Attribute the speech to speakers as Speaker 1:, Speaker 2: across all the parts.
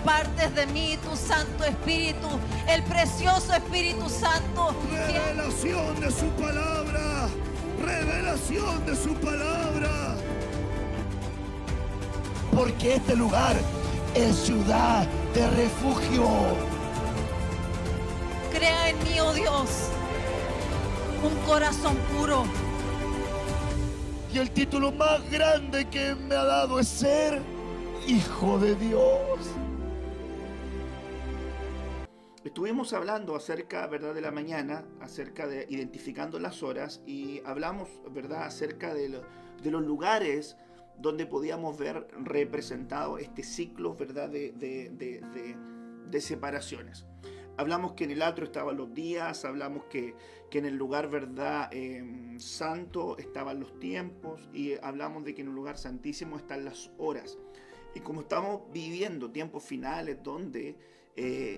Speaker 1: impartes de mí tu Santo Espíritu, el precioso Espíritu Santo.
Speaker 2: Revelación de su palabra. Revelación de su palabra. Porque este lugar es ciudad de refugio.
Speaker 1: Crea en mí, oh Dios, un corazón puro.
Speaker 2: Y el título más grande que me ha dado es ser hijo de Dios. Estuvimos hablando acerca, ¿verdad?, de la mañana, acerca de identificando las horas, y hablamos, ¿verdad?, acerca de los lugares donde podíamos ver representado este ciclo, ¿verdad?, de separaciones. Hablamos que en el atrio estaban los días, hablamos que en el lugar, ¿verdad?, santo estaban los tiempos, y hablamos de que en el lugar santísimo están las horas. Y como estamos viviendo tiempos finales donde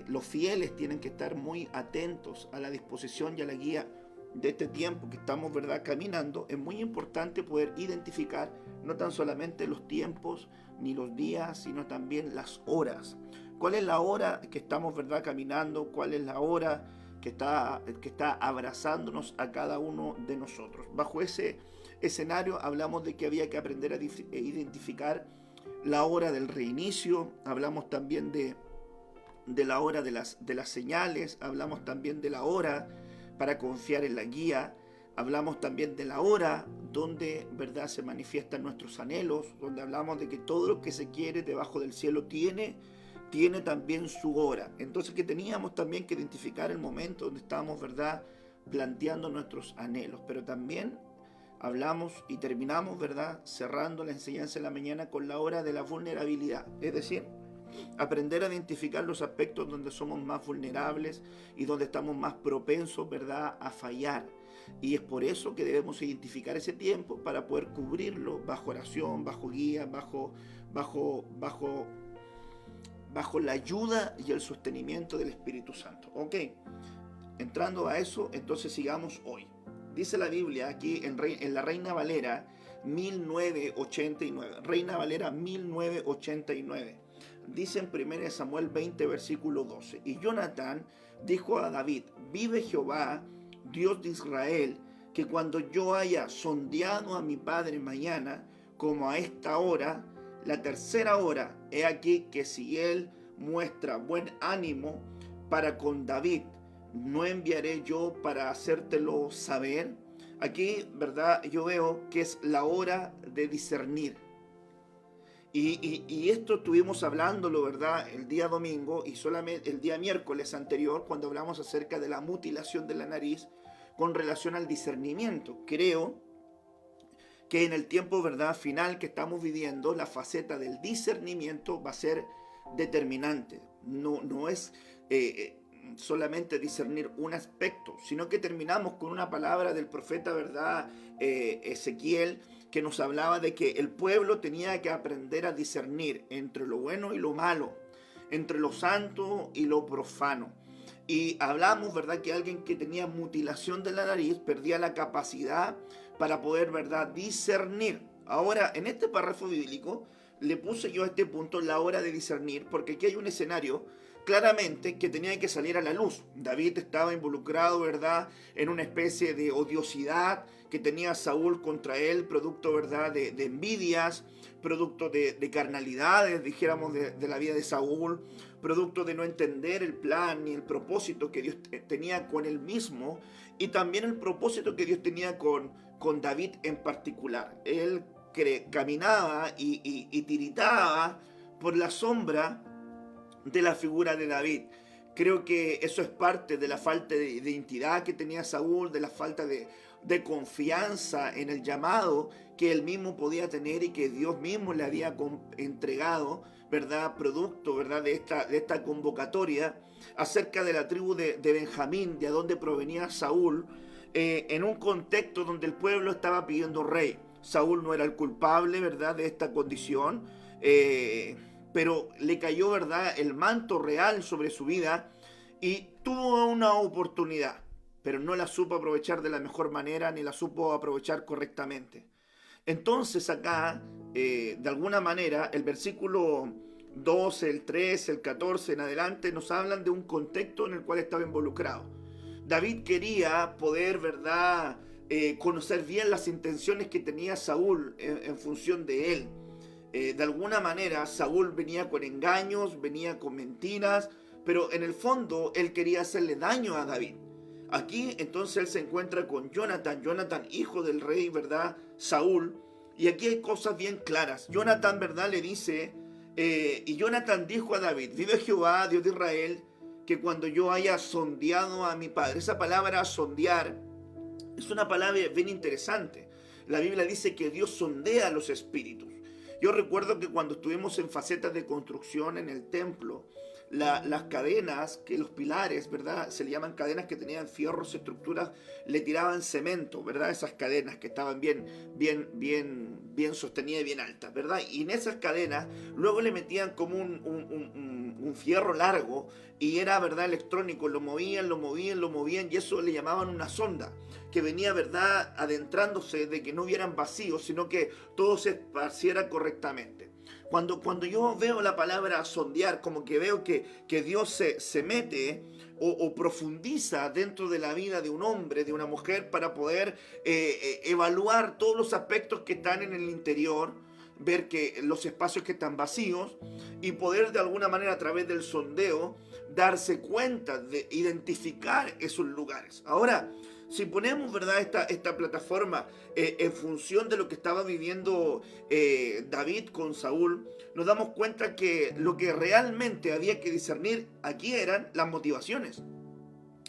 Speaker 2: los fieles tienen que estar muy atentos a la disposición y a la guía de este tiempo que estamos, ¿verdad?, caminando, es muy importante poder identificar no tan solamente los tiempos ni los días, sino también las horas. ¿Cuál es la hora que estamos, ¿verdad?, caminando? ¿Cuál es la hora que está abrazándonos a cada uno de nosotros? Bajo ese escenario hablamos de que había que aprender a identificar la hora del reinicio, hablamos también de la hora de las señales, hablamos también de la hora para confiar en la guía, hablamos también de la hora donde, ¿verdad?, se manifiestan nuestros anhelos, donde hablamos de que todo lo que se quiere debajo del cielo tiene también su hora. Entonces que teníamos también que identificar el momento donde estábamos, ¿verdad?, planteando nuestros anhelos, pero también hablamos y terminamos, ¿verdad?, cerrando la enseñanza de la mañana con la hora de la vulnerabilidad, es decir, aprender a identificar los aspectos donde somos más vulnerables y donde estamos más propensos, ¿verdad?, a fallar. Y es por eso que debemos identificar ese tiempo para poder cubrirlo bajo oración, bajo guía, bajo la ayuda y el sostenimiento del Espíritu Santo. Ok, entrando a eso, entonces sigamos hoy. Dice la Biblia aquí en la Reina Valera 1989. Reina Valera 1989. Dice en 1 Samuel 20, versículo 12. Y Jonatán dijo a David: vive Jehová, Dios de Israel, que cuando yo haya sondeado a mi padre mañana, como a esta hora, la tercera hora, he aquí que si él muestra buen ánimo para con David, ¿no enviaré yo para hacértelo saber? Aquí, ¿verdad?, yo veo que es la hora de discernir. Y esto estuvimos hablándolo, ¿verdad?, el día domingo y solamente el día miércoles anterior, cuando hablamos acerca de la mutilación de la nariz con relación al discernimiento. Creo que en el tiempo, ¿verdad?, final que estamos viviendo, la faceta del discernimiento va a ser determinante. No es solamente discernir un aspecto, sino que terminamos con una palabra del profeta, ¿verdad?, Ezequiel, que nos hablaba de que el pueblo tenía que aprender a discernir entre lo bueno y lo malo, entre lo santo y lo profano. Y hablamos, ¿verdad?, que alguien que tenía mutilación de la nariz perdía la capacidad para poder, ¿verdad?, discernir. Ahora, en este párrafo bíblico, le puse yo a este punto la hora de discernir, porque aquí hay un escenario claramente que tenía que salir a la luz. David estaba involucrado, ¿verdad?, en una especie de odiosidad que tenía Saúl contra él, producto, ¿verdad?, de envidias, producto de carnalidades, dijéramos, de la vida de Saúl, producto de no entender el plan ni el propósito que Dios tenía con él mismo, y también el propósito que Dios tenía con David en particular. Él caminaba y tiritaba por la sombra de la figura de David. Creo que eso es parte de la falta de identidad que tenía Saúl, de la falta de confianza en el llamado que él mismo podía tener y que Dios mismo le había entregado, ¿verdad?, producto, ¿verdad?, de esta convocatoria acerca de la tribu de Benjamín, de donde provenía Saúl, en un contexto donde el pueblo estaba pidiendo rey. Saúl no era el culpable, ¿verdad?, de esta condición, pero le cayó, ¿verdad?, el manto real sobre su vida y tuvo una oportunidad, pero no la supo aprovechar de la mejor manera ni la supo aprovechar correctamente. Entonces acá, de alguna manera, el versículo 12, el 13, el 14 en adelante, nos hablan de un contexto en el cual estaba involucrado. David quería poder, ¿verdad?, conocer bien las intenciones que tenía Saúl en función de él. De alguna manera, Saúl venía con engaños, venía con mentiras, pero en el fondo él quería hacerle daño a David. Aquí entonces él se encuentra con Jonathan, hijo del rey, ¿verdad?, Saúl, y aquí hay cosas bien claras. Jonathan, ¿verdad?, le dice, y Jonathan dijo a David: vive Jehová, Dios de Israel, que cuando yo haya sondeado a mi padre. Esa palabra sondear es una palabra bien interesante. La Biblia dice que Dios sondea los espíritus. Yo recuerdo que cuando estuvimos en facetas de construcción en el templo, las cadenas, que los pilares, ¿verdad?, se le llaman cadenas que tenían fierros, estructuras, le tiraban cemento, ¿verdad?, esas cadenas que estaban bien sostenidas y bien altas, ¿verdad? Y en esas cadenas luego le metían como un fierro largo y era, ¿verdad?, electrónico, lo movían, y eso le llamaban una sonda, que venía, ¿verdad?, adentrándose de que no hubieran vacíos, sino que todo se esparciera correctamente. Cuando yo veo la palabra sondear, como que veo que Dios se mete o profundiza dentro de la vida de un hombre, de una mujer, para poder evaluar todos los aspectos que están en el interior, ver que los espacios que están vacíos y poder de alguna manera a través del sondeo darse cuenta de identificar esos lugares. Ahora, si ponemos, ¿verdad?, esta plataforma en función de lo que estaba viviendo David con Saúl, nos damos cuenta que lo que realmente había que discernir aquí eran las motivaciones.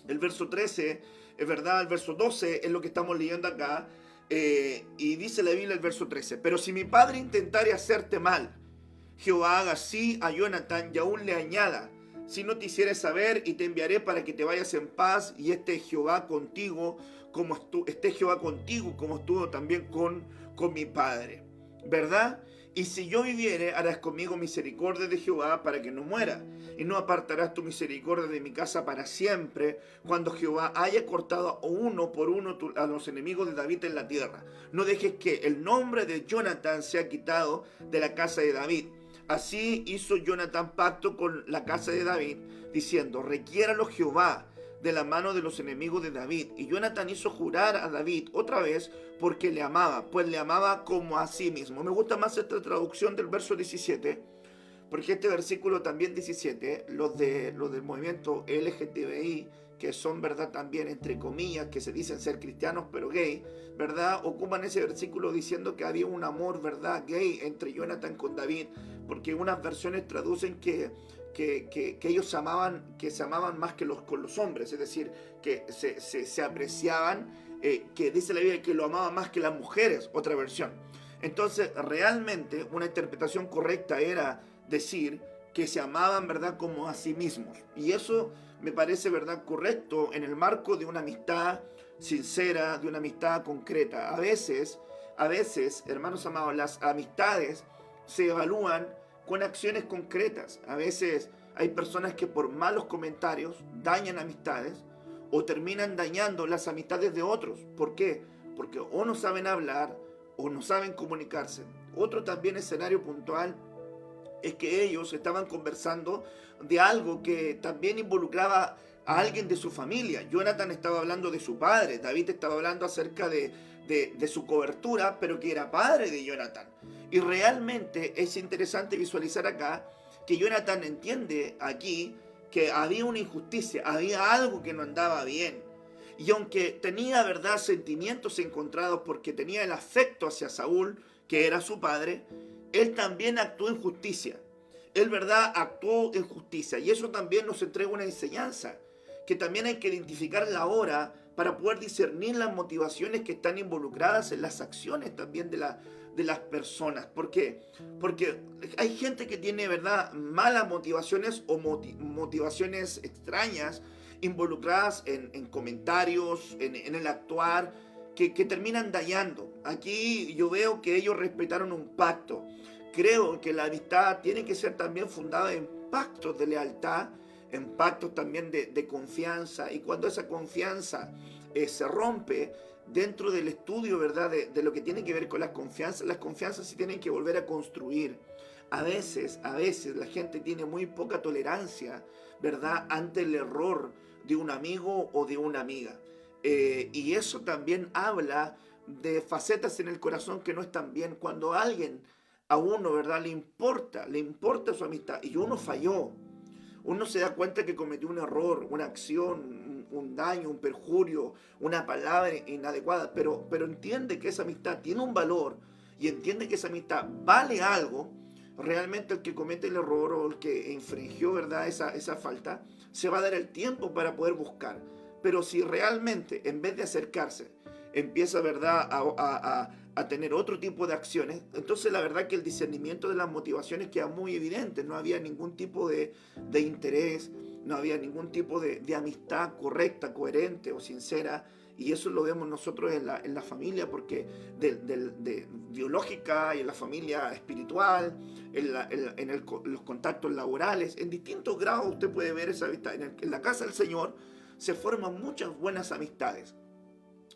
Speaker 2: El verso 13, es verdad, el verso 12 es lo que estamos leyendo acá, y dice la Biblia el verso 13: pero si mi padre intentare hacerte mal, Jehová haga así a Jonathan y aún le añada: si no te hicieres saber, y te enviaré para que te vayas en paz, y esté Jehová contigo como estuvo también con mi padre, ¿verdad? Y si yo viviere, harás conmigo misericordia de Jehová para que no muera, y no apartarás tu misericordia de mi casa para siempre, cuando Jehová haya cortado uno por uno a los enemigos de David en la tierra. No dejes que el nombre de Jonathan sea quitado de la casa de David. Así hizo Jonathan pacto con la casa de David, diciendo: requiéralo Jehová de la mano de los enemigos de David. Y Jonathan hizo jurar a David otra vez, porque le amaba, pues le amaba como a sí mismo. Me gusta más esta traducción del verso 17, porque este versículo también 17, los del movimiento LGTBI, que son, ¿verdad?, también entre comillas, que se dicen ser cristianos pero gay, ¿verdad?, ocupan ese versículo diciendo que había un amor, ¿verdad?, gay entre Jonathan con David, porque unas versiones traducen que ellos se amaban más que con los hombres, es decir, que se apreciaban, que dice la Biblia que lo amaban más que las mujeres, otra versión. Entonces, realmente una interpretación correcta era decir que se amaban, ¿verdad?, como a sí mismos. Y eso me parece, ¿verdad?, correcto en el marco de una amistad sincera, de una amistad concreta. A veces, hermanos amados, las amistades se evalúan con acciones concretas. A veces hay personas que por malos comentarios dañan amistades o terminan dañando las amistades de otros. ¿Por qué? Porque o no saben hablar o no saben comunicarse. Otro también escenario puntual es que ellos estaban conversando de algo que también involucraba a alguien de su familia. Jonathan estaba hablando de su padre, David estaba hablando acerca de su cobertura, pero que era padre de Jonathan. Y realmente es interesante visualizar acá que Jonathan entiende aquí que había una injusticia, había algo que no andaba bien. Y aunque tenía, ¿verdad?, sentimientos encontrados porque tenía el afecto hacia Saúl, que era su padre, él también actuó en justicia. Él, ¿verdad?, actuó en justicia. Y eso también nos entrega una enseñanza, que también hay que identificar la hora para poder discernir las motivaciones que están involucradas en las acciones también de las personas. ¿Por qué? Porque hay gente que tiene, ¿verdad?, malas motivaciones o motivaciones extrañas involucradas en comentarios, en el actuar, que terminan dañando. Aquí yo veo que ellos respetaron un pacto. Creo que la amistad tiene que ser también fundada en pactos de lealtad, en pactos también de confianza. Y cuando esa confianza se rompe dentro del estudio, ¿verdad?, de lo que tiene que ver con las confianzas se tienen que volver a construir. A veces la gente tiene muy poca tolerancia, ¿verdad?, ante el error de un amigo o de una amiga. Y eso también habla de facetas en el corazón que no están bien. Cuando a uno, ¿verdad?, le importa su amistad y uno falló, uno se da cuenta que cometió un error, una acción, un daño, un perjurio, una palabra inadecuada, pero entiende que esa amistad tiene un valor y entiende que esa amistad vale algo. Realmente el que comete el error o el que infringió, ¿verdad?, esa falta, se va a dar el tiempo para poder buscar. Pero si realmente, en vez de acercarse, empieza, ¿verdad?, a tener otro tipo de acciones, entonces la verdad que el discernimiento de las motivaciones queda muy evidente. No había ningún tipo de interés, no había ningún tipo de amistad correcta, coherente o sincera. Y eso lo vemos nosotros en la familia, porque de biológica y en la familia espiritual, los contactos laborales, en distintos grados usted puede ver esa amistad. En la casa del Señor se forman muchas buenas amistades.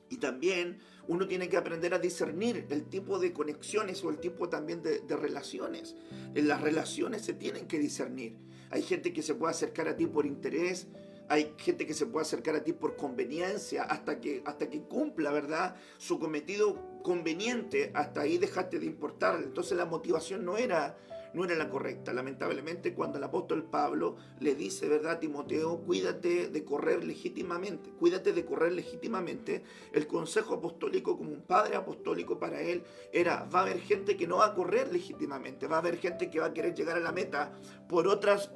Speaker 2: Y también uno tiene que aprender a discernir el tipo de conexiones o el tipo también de relaciones. En las relaciones se tienen que discernir. Hay gente que se puede acercar a ti por interés, hay gente que se puede acercar a ti por conveniencia, hasta que cumpla, ¿verdad?, su cometido conveniente. Hasta ahí dejaste de importarle. Entonces la motivación no era la correcta. Lamentablemente, cuando el apóstol Pablo le dice, ¿verdad?, a Timoteo, cuídate de correr legítimamente, el consejo apostólico como un padre apostólico para él era: va a haber gente que no va a correr legítimamente, va a haber gente que va a querer llegar a la meta por otros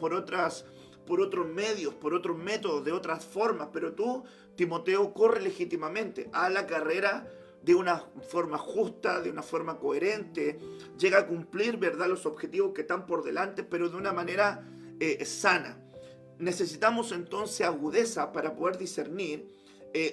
Speaker 2: medios, por otros métodos, de otras formas, pero tú, Timoteo, corre legítimamente, haz la carrera de una forma justa, de una forma coherente, llega a cumplir, ¿verdad?, los objetivos que están por delante, pero de una manera sana. Necesitamos entonces agudeza para poder discernir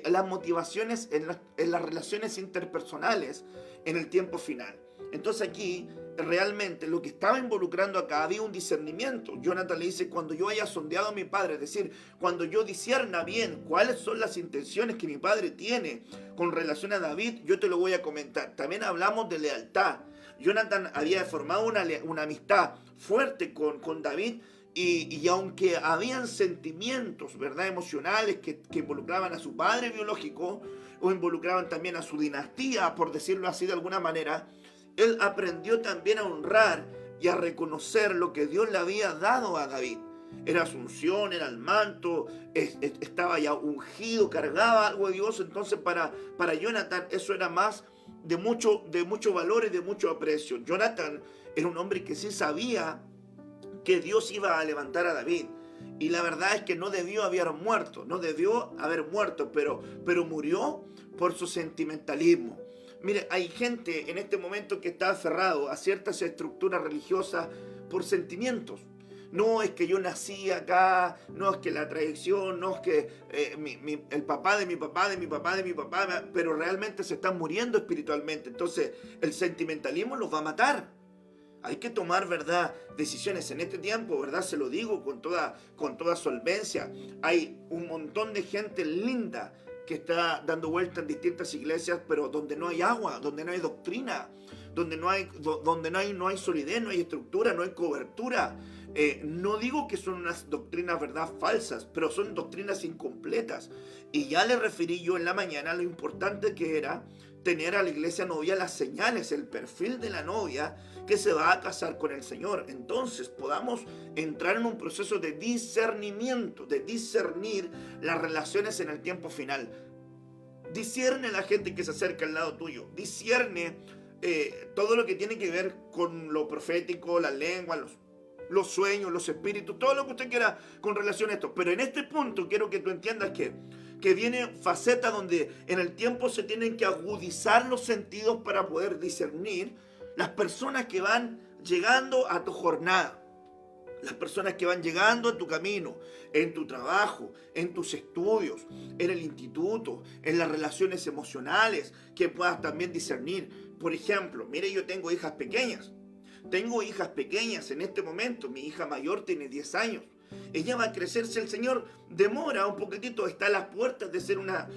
Speaker 2: las motivaciones en las relaciones interpersonales en el tiempo final. Entonces aquí realmente lo que estaba involucrando acá, había un discernimiento. Jonathan le dice: cuando yo haya sondeado a mi padre, es decir, cuando yo discierna bien cuáles son las intenciones que mi padre tiene con relación a David, yo te lo voy a comentar. También hablamos de lealtad. Jonathan había formado una amistad fuerte con David, y aunque habían sentimientos, ¿verdad?, emocionales que involucraban a su padre biológico o involucraban también a su dinastía, por decirlo así de alguna manera, él aprendió también a honrar y a reconocer lo que Dios le había dado a David. Era su unción, era el manto, estaba ya ungido, cargaba algo de Dios. Entonces para Jonathan eso era más de mucho valor y de mucho aprecio. Jonathan era un hombre que sí sabía que Dios iba a levantar a David. Y la verdad es que no debió haber muerto, pero murió por su sentimentalismo. Mire, hay gente en este momento que está aferrado a ciertas estructuras religiosas por sentimientos. No es que yo nací acá, no es que la tradición, no es que el papá de mi papá, pero realmente se están muriendo espiritualmente. Entonces el sentimentalismo los va a matar. Hay que tomar, ¿verdad?, decisiones en este tiempo, ¿verdad? Se lo digo con toda solvencia. Hay un montón de gente linda que está dando vueltas en distintas iglesias, pero donde no hay agua, donde no hay doctrina, donde no hay solidez, no hay estructura, no hay cobertura. No digo que son unas doctrinas, ¿verdad?, falsas, pero son doctrinas incompletas. Y ya le referí yo en la mañana lo importante que era tener a la iglesia novia las señales, el perfil de la novia que se va a casar con el Señor. Entonces podamos entrar en un proceso de discernimiento, de discernir las relaciones en el tiempo final. Discierne la gente que se acerca al lado tuyo, discierne todo lo que tiene que ver con lo profético, la lengua, los sueños, los espíritus, todo lo que usted quiera con relación a esto. Pero en este punto quiero que tú entiendas que viene faceta donde en el tiempo se tienen que agudizar los sentidos para poder discernir las personas que van llegando a tu jornada, las personas que van llegando a tu camino, en tu trabajo, en tus estudios, en el instituto, en las relaciones emocionales, que puedas también discernir. Por ejemplo, mire, yo tengo hijas pequeñas en este momento. Mi hija mayor tiene 10 años. Ella va a crecer si el Señor demora un poquitito, está a las puertas de ser una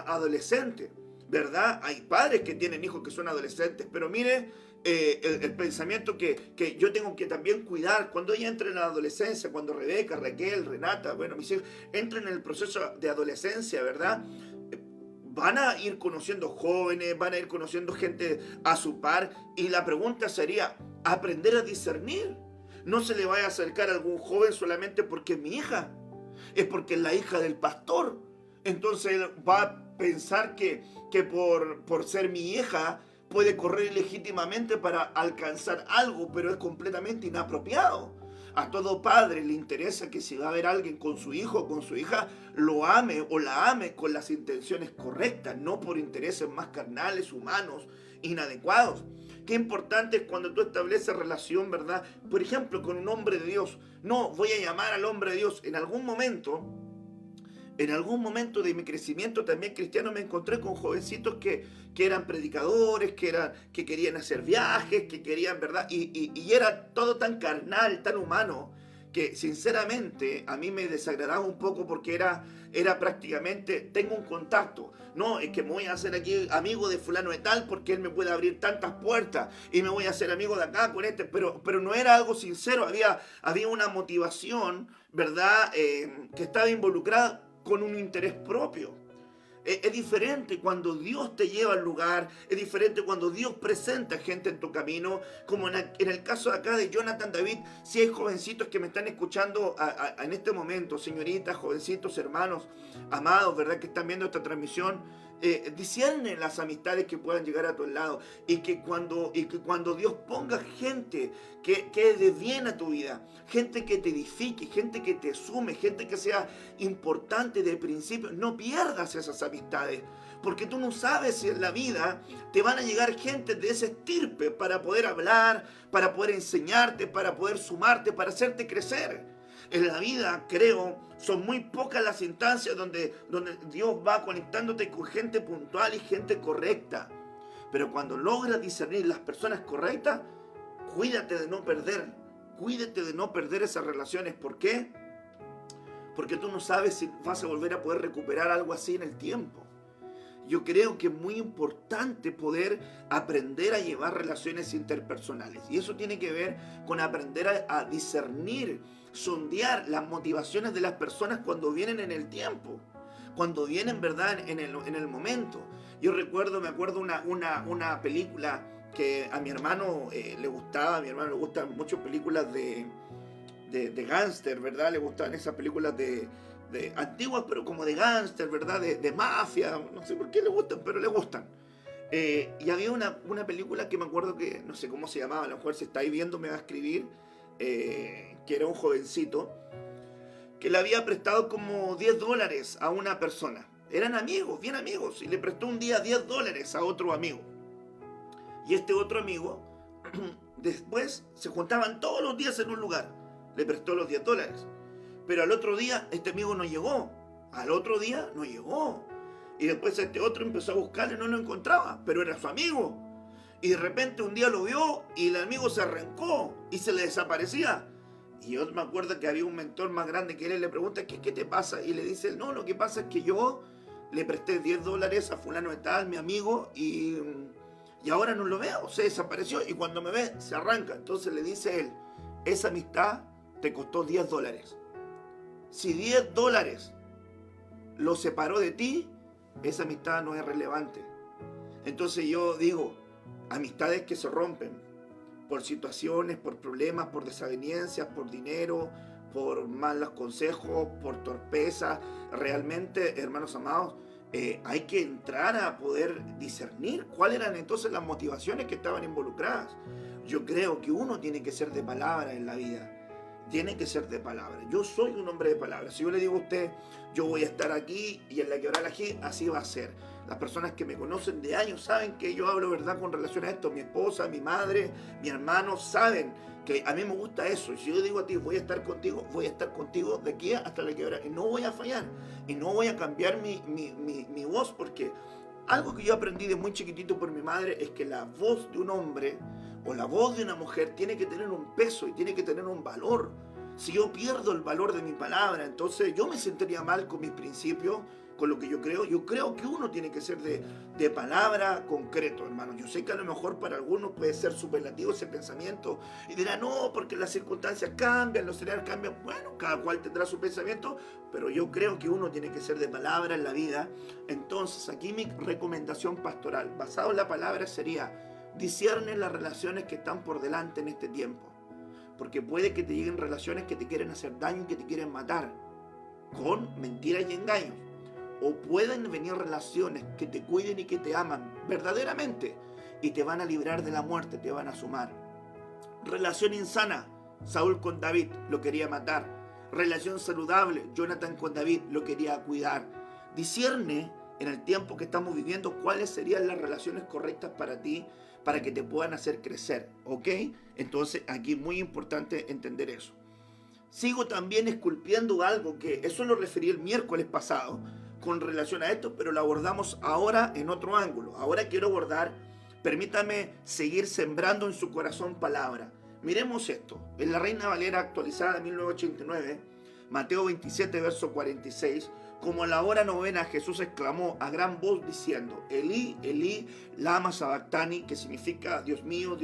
Speaker 2: adolescente. ¿verdad? Hay padres que tienen hijos que son adolescentes, pero mire el pensamiento que yo tengo que también cuidar cuando ella entra en la adolescencia, cuando Rebeca, Raquel, Renata, bueno, mis hijos entran en el proceso de adolescencia, ¿verdad? Van a ir conociendo jóvenes, van a ir conociendo gente a su par, y la pregunta sería, aprender a discernir. No se le vaya a acercar a algún joven solamente porque es mi hija, es porque es la hija del pastor. Entonces él va a pensar que por ser mi hija puede correr ilegítimamente para alcanzar algo, pero es completamente inapropiado. A todo padre le interesa que si va a ver a alguien con su hijo o con su hija, lo ame o la ame con las intenciones correctas, no por intereses más carnales, humanos, inadecuados. Qué importante es cuando tú estableces relación, ¿verdad? Por ejemplo, con un hombre de Dios. No, voy a llamar al hombre de Dios. En algún momento de mi crecimiento también cristiano me encontré con jovencitos que eran predicadores, que querían hacer viajes, que querían, ¿verdad? Y era todo tan carnal, tan humano, que sinceramente a mí me desagradaba un poco porque era prácticamente, tengo un contacto. No, es que me voy a hacer aquí amigo de fulano de tal porque él me puede abrir tantas puertas y me voy a hacer amigo de acá con este, pero no era algo sincero, había una motivación, ¿verdad? Que estaba involucrada con un interés propio. Es diferente cuando Dios te lleva al lugar, es diferente cuando Dios presenta gente en tu camino, como en el caso de acá de Jonathan David. Si hay jovencitos que me están escuchando en este momento, señoritas, jovencitos, hermanos, amados, ¿verdad? Que están viendo esta transmisión, disciernen las amistades que puedan llegar a tu lado, y que cuando Dios ponga gente que de bien a tu vida, gente que te edifique, gente que te sume, gente que sea importante de principio, no pierdas esas amistades, porque tú no sabes si en la vida te van a llegar gente de ese estirpe para poder hablar, para poder enseñarte, para poder sumarte, para hacerte crecer. En la vida, creo, son muy pocas las instancias donde Dios va conectándote con gente puntual y gente correcta. Pero cuando logras discernir las personas correctas, cuídate de no perder esas relaciones. ¿Por qué? Porque tú no sabes si vas a volver a poder recuperar algo así en el tiempo. Yo creo que es muy importante poder aprender a llevar relaciones interpersonales. Y eso tiene que ver con aprender a discernir, sondear las motivaciones de las personas cuando vienen en el tiempo, cuando vienen, ¿verdad?, en el momento. Yo me acuerdo una película que a mi hermano le gustaba. A mi hermano le gustan muchas películas de gángster, ¿verdad? Le gustan esas películas de antiguas, pero como de gángster, ¿verdad? De mafia, no sé por qué le gustan, pero le gustan. Y había una película que me acuerdo que, no sé cómo se llamaba, a lo mejor si está ahí viendo me va a escribir, que era un jovencito que le había prestado como $10 a una persona. Eran amigos, bien amigos, y le prestó un día $10 a otro amigo. Y este otro amigo, después se juntaban todos los días en un lugar. Le prestó los $10. Pero al otro día este amigo no llegó. Al otro día no llegó. Y después este otro empezó a buscarle y no lo encontraba. Pero era su amigo. Y de repente un día lo vio y el amigo se arrancó y se le desaparecía. Y yo me acuerdo que había un mentor más grande que él le pregunta, ¿qué te pasa? Y le dice, no, lo que pasa es que yo le presté $10 a fulano de tal, mi amigo, y ahora no lo veo, se desapareció. Y cuando me ve, se arranca. Entonces le dice él, esa amistad te costó $10. Si $10 lo separó de ti, esa amistad no es relevante. Entonces yo digo, amistades que se rompen por situaciones, por problemas, por desavenencias, por dinero, por malos consejos, por torpeza. Realmente, hermanos amados, hay que entrar a poder discernir cuáles eran entonces las motivaciones que estaban involucradas. Yo creo que uno tiene que ser de palabra en la vida. Tiene que ser de palabra. Yo soy un hombre de palabra. Si yo le digo a usted, yo voy a estar aquí y en la Quebrada Lají, así va a ser. Las personas que me conocen de años saben que yo hablo verdad con relación a esto. Mi esposa, mi madre, mi hermano saben que a mí me gusta eso. Y si yo digo a ti, voy a estar contigo de aquí hasta la Quebrada. Y no voy a fallar. Y no voy a cambiar mi voz, porque algo que yo aprendí de muy chiquitito por mi madre es que la voz de un hombre o la voz de una mujer tiene que tener un peso y tiene que tener un valor. Si yo pierdo el valor de mi palabra, entonces yo me sentiría mal con mis principios, con lo que yo creo que uno tiene que ser de palabra concreto, hermano. Yo sé que a lo mejor para algunos puede ser superlativo ese pensamiento y dirá, no, porque las circunstancias cambian, los escenarios cambian. Bueno, cada cual tendrá su pensamiento, pero yo creo que uno tiene que ser de palabra en la vida. Entonces, aquí mi recomendación pastoral, basado en la palabra, sería: discierne las relaciones que están por delante en este tiempo. Porque puede que te lleguen relaciones que te quieren hacer daño y que te quieren matar, con mentiras y engaños. O pueden venir relaciones que te cuiden y que te aman verdaderamente y te van a librar de la muerte, te van a sumar. Relación insana, Saúl con David, lo quería matar. Relación saludable, Jonathan con David, lo quería cuidar. Discierne en el tiempo que estamos viviendo cuáles serían las relaciones correctas para ti, para que te puedan hacer crecer, ¿ok? Entonces aquí es muy importante entender eso. Sigo también esculpiendo algo que, eso lo referí el miércoles pasado con relación a esto, pero lo abordamos ahora en otro ángulo. Ahora quiero abordar, permítame seguir sembrando en su corazón palabra. Miremos esto, en la Reina Valera actualizada de 1989, Mateo 27, verso 46, como a la hora novena Jesús exclamó a gran voz diciendo, Elí, Elí, lama sabactani, que significa, Dios mío,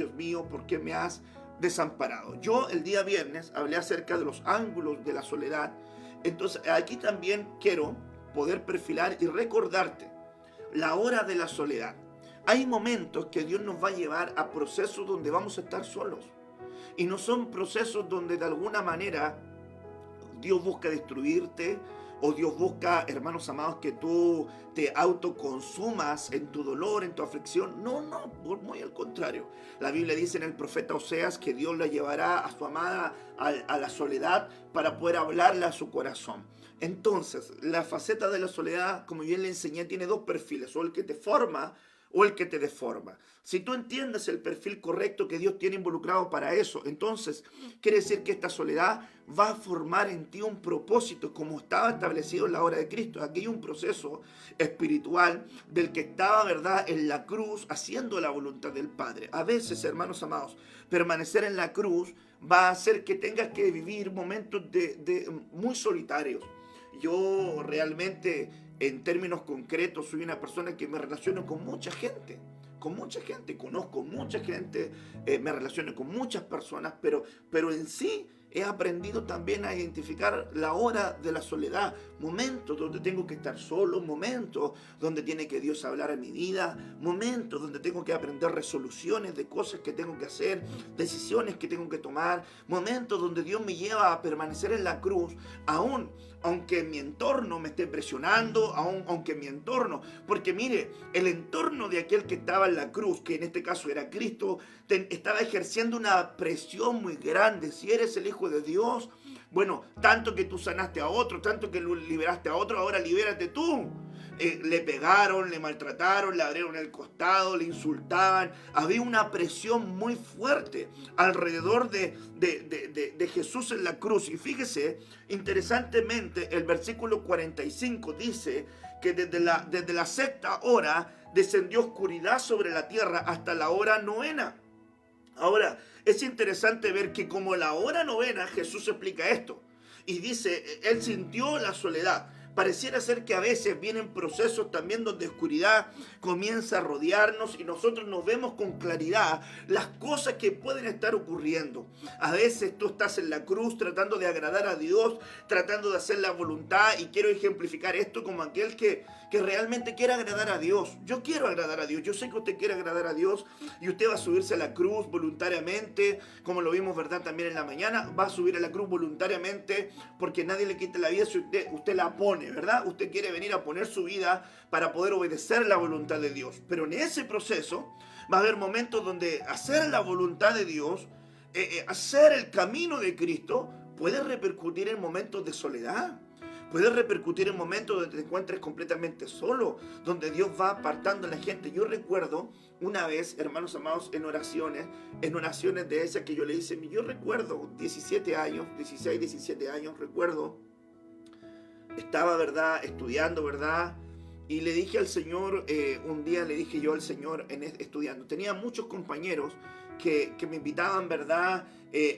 Speaker 2: ¿por qué me has desamparado? Yo el día viernes hablé acerca de los ángulos de la soledad. Entonces aquí también quiero poder perfilar y recordarte la hora de la soledad. Hay momentos que Dios nos va a llevar a procesos donde vamos a estar solos, y no son procesos donde de alguna manera Dios busca destruirte, o Dios busca, hermanos amados, que tú te autoconsumas en tu dolor, en tu aflicción. No, muy al contrario. La Biblia dice en el profeta Oseas que Dios la llevará a su amada a la soledad para poder hablarle a su corazón. Entonces, la faceta de la soledad, como bien le enseñé, tiene dos perfiles: o el que te forma o el que te deforma. Si tú entiendes el perfil correcto que Dios tiene involucrado para eso, entonces quiere decir que esta soledad va a formar en ti un propósito como estaba establecido en la hora de Cristo. Aquí hay un proceso espiritual del que estaba, ¿verdad?, en la cruz haciendo la voluntad del Padre. A veces, hermanos amados, permanecer en la cruz va a hacer que tengas que vivir momentos muy solitarios. Yo realmente, en términos concretos, soy una persona que me relaciono con mucha gente, conozco mucha gente, me relaciono con muchas personas, pero en sí he aprendido también a identificar la hora de la soledad, momentos donde tengo que estar solo, momentos donde tiene que Dios hablar a mi vida, momentos donde tengo que aprender resoluciones de cosas que tengo que hacer, decisiones que tengo que tomar, momentos donde Dios me lleva a permanecer en la cruz, aunque mi entorno me esté presionando, aunque mi entorno, porque mire, el entorno de aquel que estaba en la cruz, que en este caso era Cristo, estaba ejerciendo una presión muy grande. Si eres el Hijo de Dios, bueno, tanto que tú sanaste a otro, tanto que liberaste a otro, ahora libérate tú. Le pegaron, le maltrataron, le abrieron el costado, le insultaban. Había una presión muy fuerte alrededor de Jesús en la cruz. Y fíjese, interesantemente, el versículo 45 dice que desde la sexta hora descendió oscuridad sobre la tierra hasta la hora novena. Ahora, es interesante ver que como la hora novena, Jesús explica esto. Y dice, él sintió la soledad. Pareciera ser que a veces vienen procesos también donde oscuridad comienza a rodearnos y nosotros nos vemos con claridad las cosas que pueden estar ocurriendo. A veces tú estás en la cruz tratando de agradar a Dios, tratando de hacer la voluntad, y quiero ejemplificar esto como aquel que realmente quiere agradar a Dios. Yo quiero agradar a Dios, yo sé que usted quiere agradar a Dios y usted va a subirse a la cruz voluntariamente, como lo vimos, ¿verdad?, también en la mañana. Va a subir a la cruz voluntariamente porque nadie le quita la vida si usted la pone, ¿verdad? Usted quiere venir a poner su vida para poder obedecer la voluntad de Dios. Pero en ese proceso va a haber momentos donde hacer la voluntad de Dios, hacer el camino de Cristo, puede repercutir en momentos de soledad. Puede repercutir en momentos donde te encuentres completamente solo, donde Dios va apartando a la gente. Yo recuerdo una vez, hermanos amados, en oraciones de esas que yo le hice, yo recuerdo 16, 17 años, recuerdo, estaba, ¿verdad?, estudiando, ¿verdad?, y le dije al Señor, un día le dije yo al Señor, estudiando, tenía muchos compañeros que me invitaban, ¿verdad?,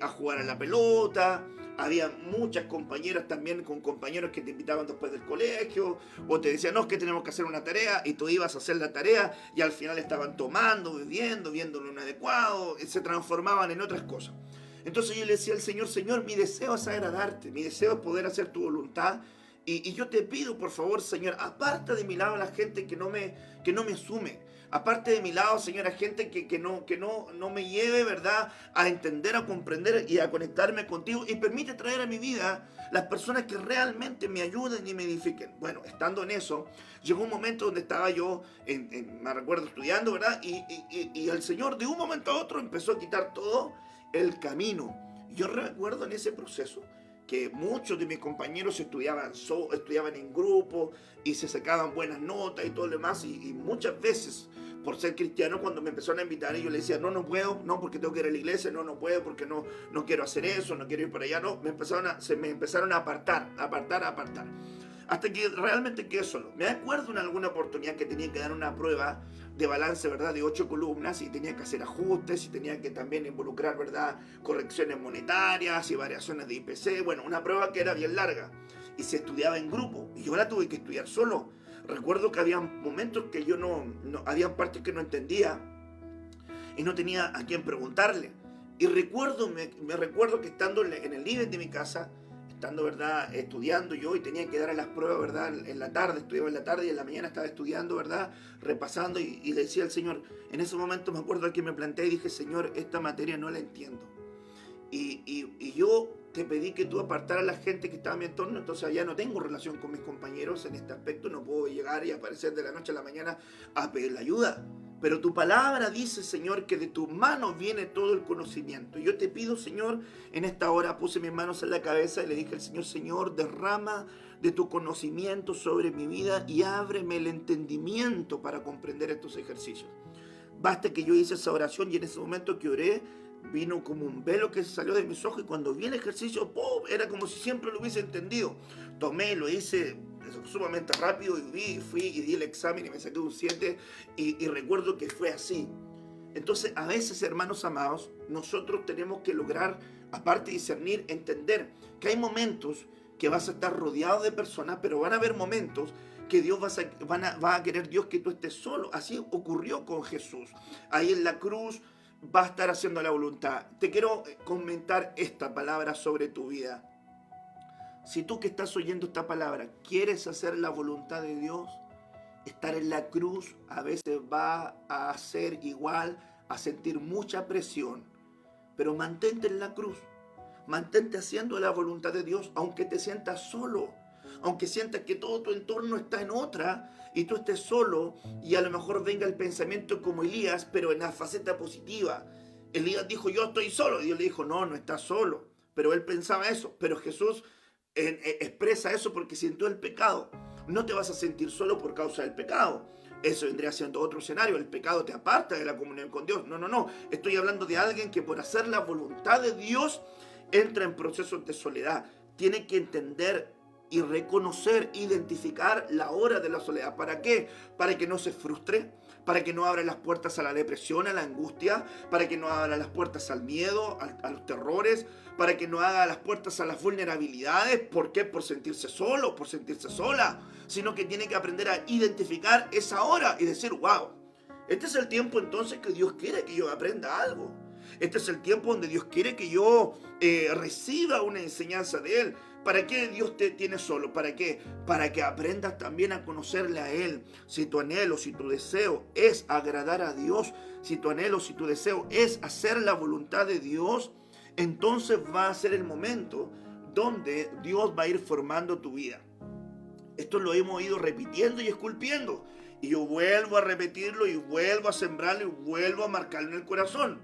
Speaker 2: a jugar a la pelota, Había muchas compañeras también con compañeros que te invitaban después del colegio, o te decían, no, es que tenemos que hacer una tarea, y tú ibas a hacer la tarea, y al final estaban tomando, bebiendo, viendo lo inadecuado, se transformaban en otras cosas. Entonces yo le decía al Señor, Señor, mi deseo es agradarte, mi deseo es poder hacer tu voluntad, y yo te pido, por favor, Señor, aparta de mi lado a la gente que no me sume. Aparte de mi lado, Señor, a gente que no me lleve, ¿verdad?, a entender, a comprender y a conectarme contigo. Y permite traer a mi vida las personas que realmente me ayuden y me edifiquen. Bueno, estando en eso, llegó un momento donde estaba yo, me recuerdo, estudiando, ¿verdad? Y el Señor de un momento a otro empezó a quitar todo el camino. Yo recuerdo en ese proceso que muchos de mis compañeros estudiaban en grupo y se sacaban buenas notas y todo lo demás, y muchas veces, por ser cristiano, cuando me empezaron a invitar, yo le decía, no puedo, no, porque tengo que ir a la iglesia, no puedo, porque no quiero hacer eso, no quiero ir por allá, no, se me empezaron a apartar, hasta que realmente quedé solo. Me acuerdo en alguna oportunidad que tenía que dar una prueba de balance, ¿verdad?, de 8 columnas, y tenía que hacer ajustes, y tenía que también involucrar, ¿verdad?, correcciones monetarias y variaciones de IPC. Bueno, una prueba que era bien larga y se estudiaba en grupo, y yo la tuve que estudiar solo. Recuerdo que había momentos que yo había partes que no entendía y no tenía a quién preguntarle. Y me recuerdo que estando en el living de mi casa, estando, ¿verdad?, estudiando yo, y tenía que dar las pruebas, ¿verdad?, en la tarde, estudiaba en la tarde, y en la mañana estaba estudiando, ¿verdad?, repasando, y le decía al Señor, en ese momento me acuerdo que me planteé y dije, Señor, esta materia no la entiendo. Y yo te pedí que tú apartaras a la gente que estaba a mi entorno, entonces ya no tengo relación con mis compañeros en este aspecto, no puedo llegar y aparecer de la noche a la mañana a pedir ayuda. Pero tu palabra dice, Señor, que de tus manos viene todo el conocimiento. Yo te pido, Señor, en esta hora puse mis manos en la cabeza y le dije al Señor, Señor, derrama de tu conocimiento sobre mi vida y ábreme el entendimiento para comprender estos ejercicios. Basta que yo hice esa oración, y en ese momento que oré, vino como un velo que salió de mis ojos, y cuando vi el ejercicio, ¡pum!, era como si siempre lo hubiese entendido. Tomé, lo hice sumamente rápido, y fui y di el examen y me saqué un 7, y recuerdo que fue así. Entonces, a veces, hermanos amados, nosotros tenemos que lograr, aparte de discernir, entender que hay momentos que vas a estar rodeado de personas, pero van a haber momentos que Dios va a querer Dios que tú estés solo. Así ocurrió con Jesús. Ahí en la cruz va a estar haciendo la voluntad. Te quiero comentar esta palabra sobre tu vida. Si tú que estás oyendo esta palabra quieres hacer la voluntad de Dios, estar en la cruz a veces va a ser igual a sentir mucha presión, pero mantente en la cruz, mantente haciendo la voluntad de Dios, aunque te sientas solo, aunque sientas que todo tu entorno está en otra y tú estés solo, y a lo mejor venga el pensamiento como Elías, pero en la faceta positiva. Elías dijo, yo estoy solo, y Dios le dijo, no estás solo, pero él pensaba eso. Pero Jesús expresa eso porque sintió el pecado. No te vas a sentir solo por causa del pecado. Eso vendría siendo otro escenario. El pecado te aparta de la comunión con Dios. No. Estoy hablando de alguien que por hacer la voluntad de Dios entra en procesos de soledad. Tiene que entender y reconocer, identificar la hora de la soledad. ¿Para qué? Para que no se frustre, para que no abra las puertas a la depresión, a la angustia, para que no abra las puertas al miedo, a los terrores, para que no haga las puertas a las vulnerabilidades. ¿Por qué? Por sentirse solo, por sentirse sola, sino que tiene que aprender a identificar esa hora y decir, wow, este es el tiempo entonces que Dios quiere que yo aprenda algo. Este es el tiempo donde Dios quiere que yo reciba una enseñanza de Él. ¿Para qué Dios te tiene solo? ¿Para qué? Para que aprendas también a conocerle a Él. Si tu anhelo, si tu deseo es agradar a Dios, si tu anhelo, si tu deseo es hacer la voluntad de Dios, entonces va a ser el momento donde Dios va a ir formando tu vida. Esto lo hemos ido repitiendo y esculpiendo. Y yo vuelvo a repetirlo y vuelvo a sembrarlo y vuelvo a marcarlo en el corazón.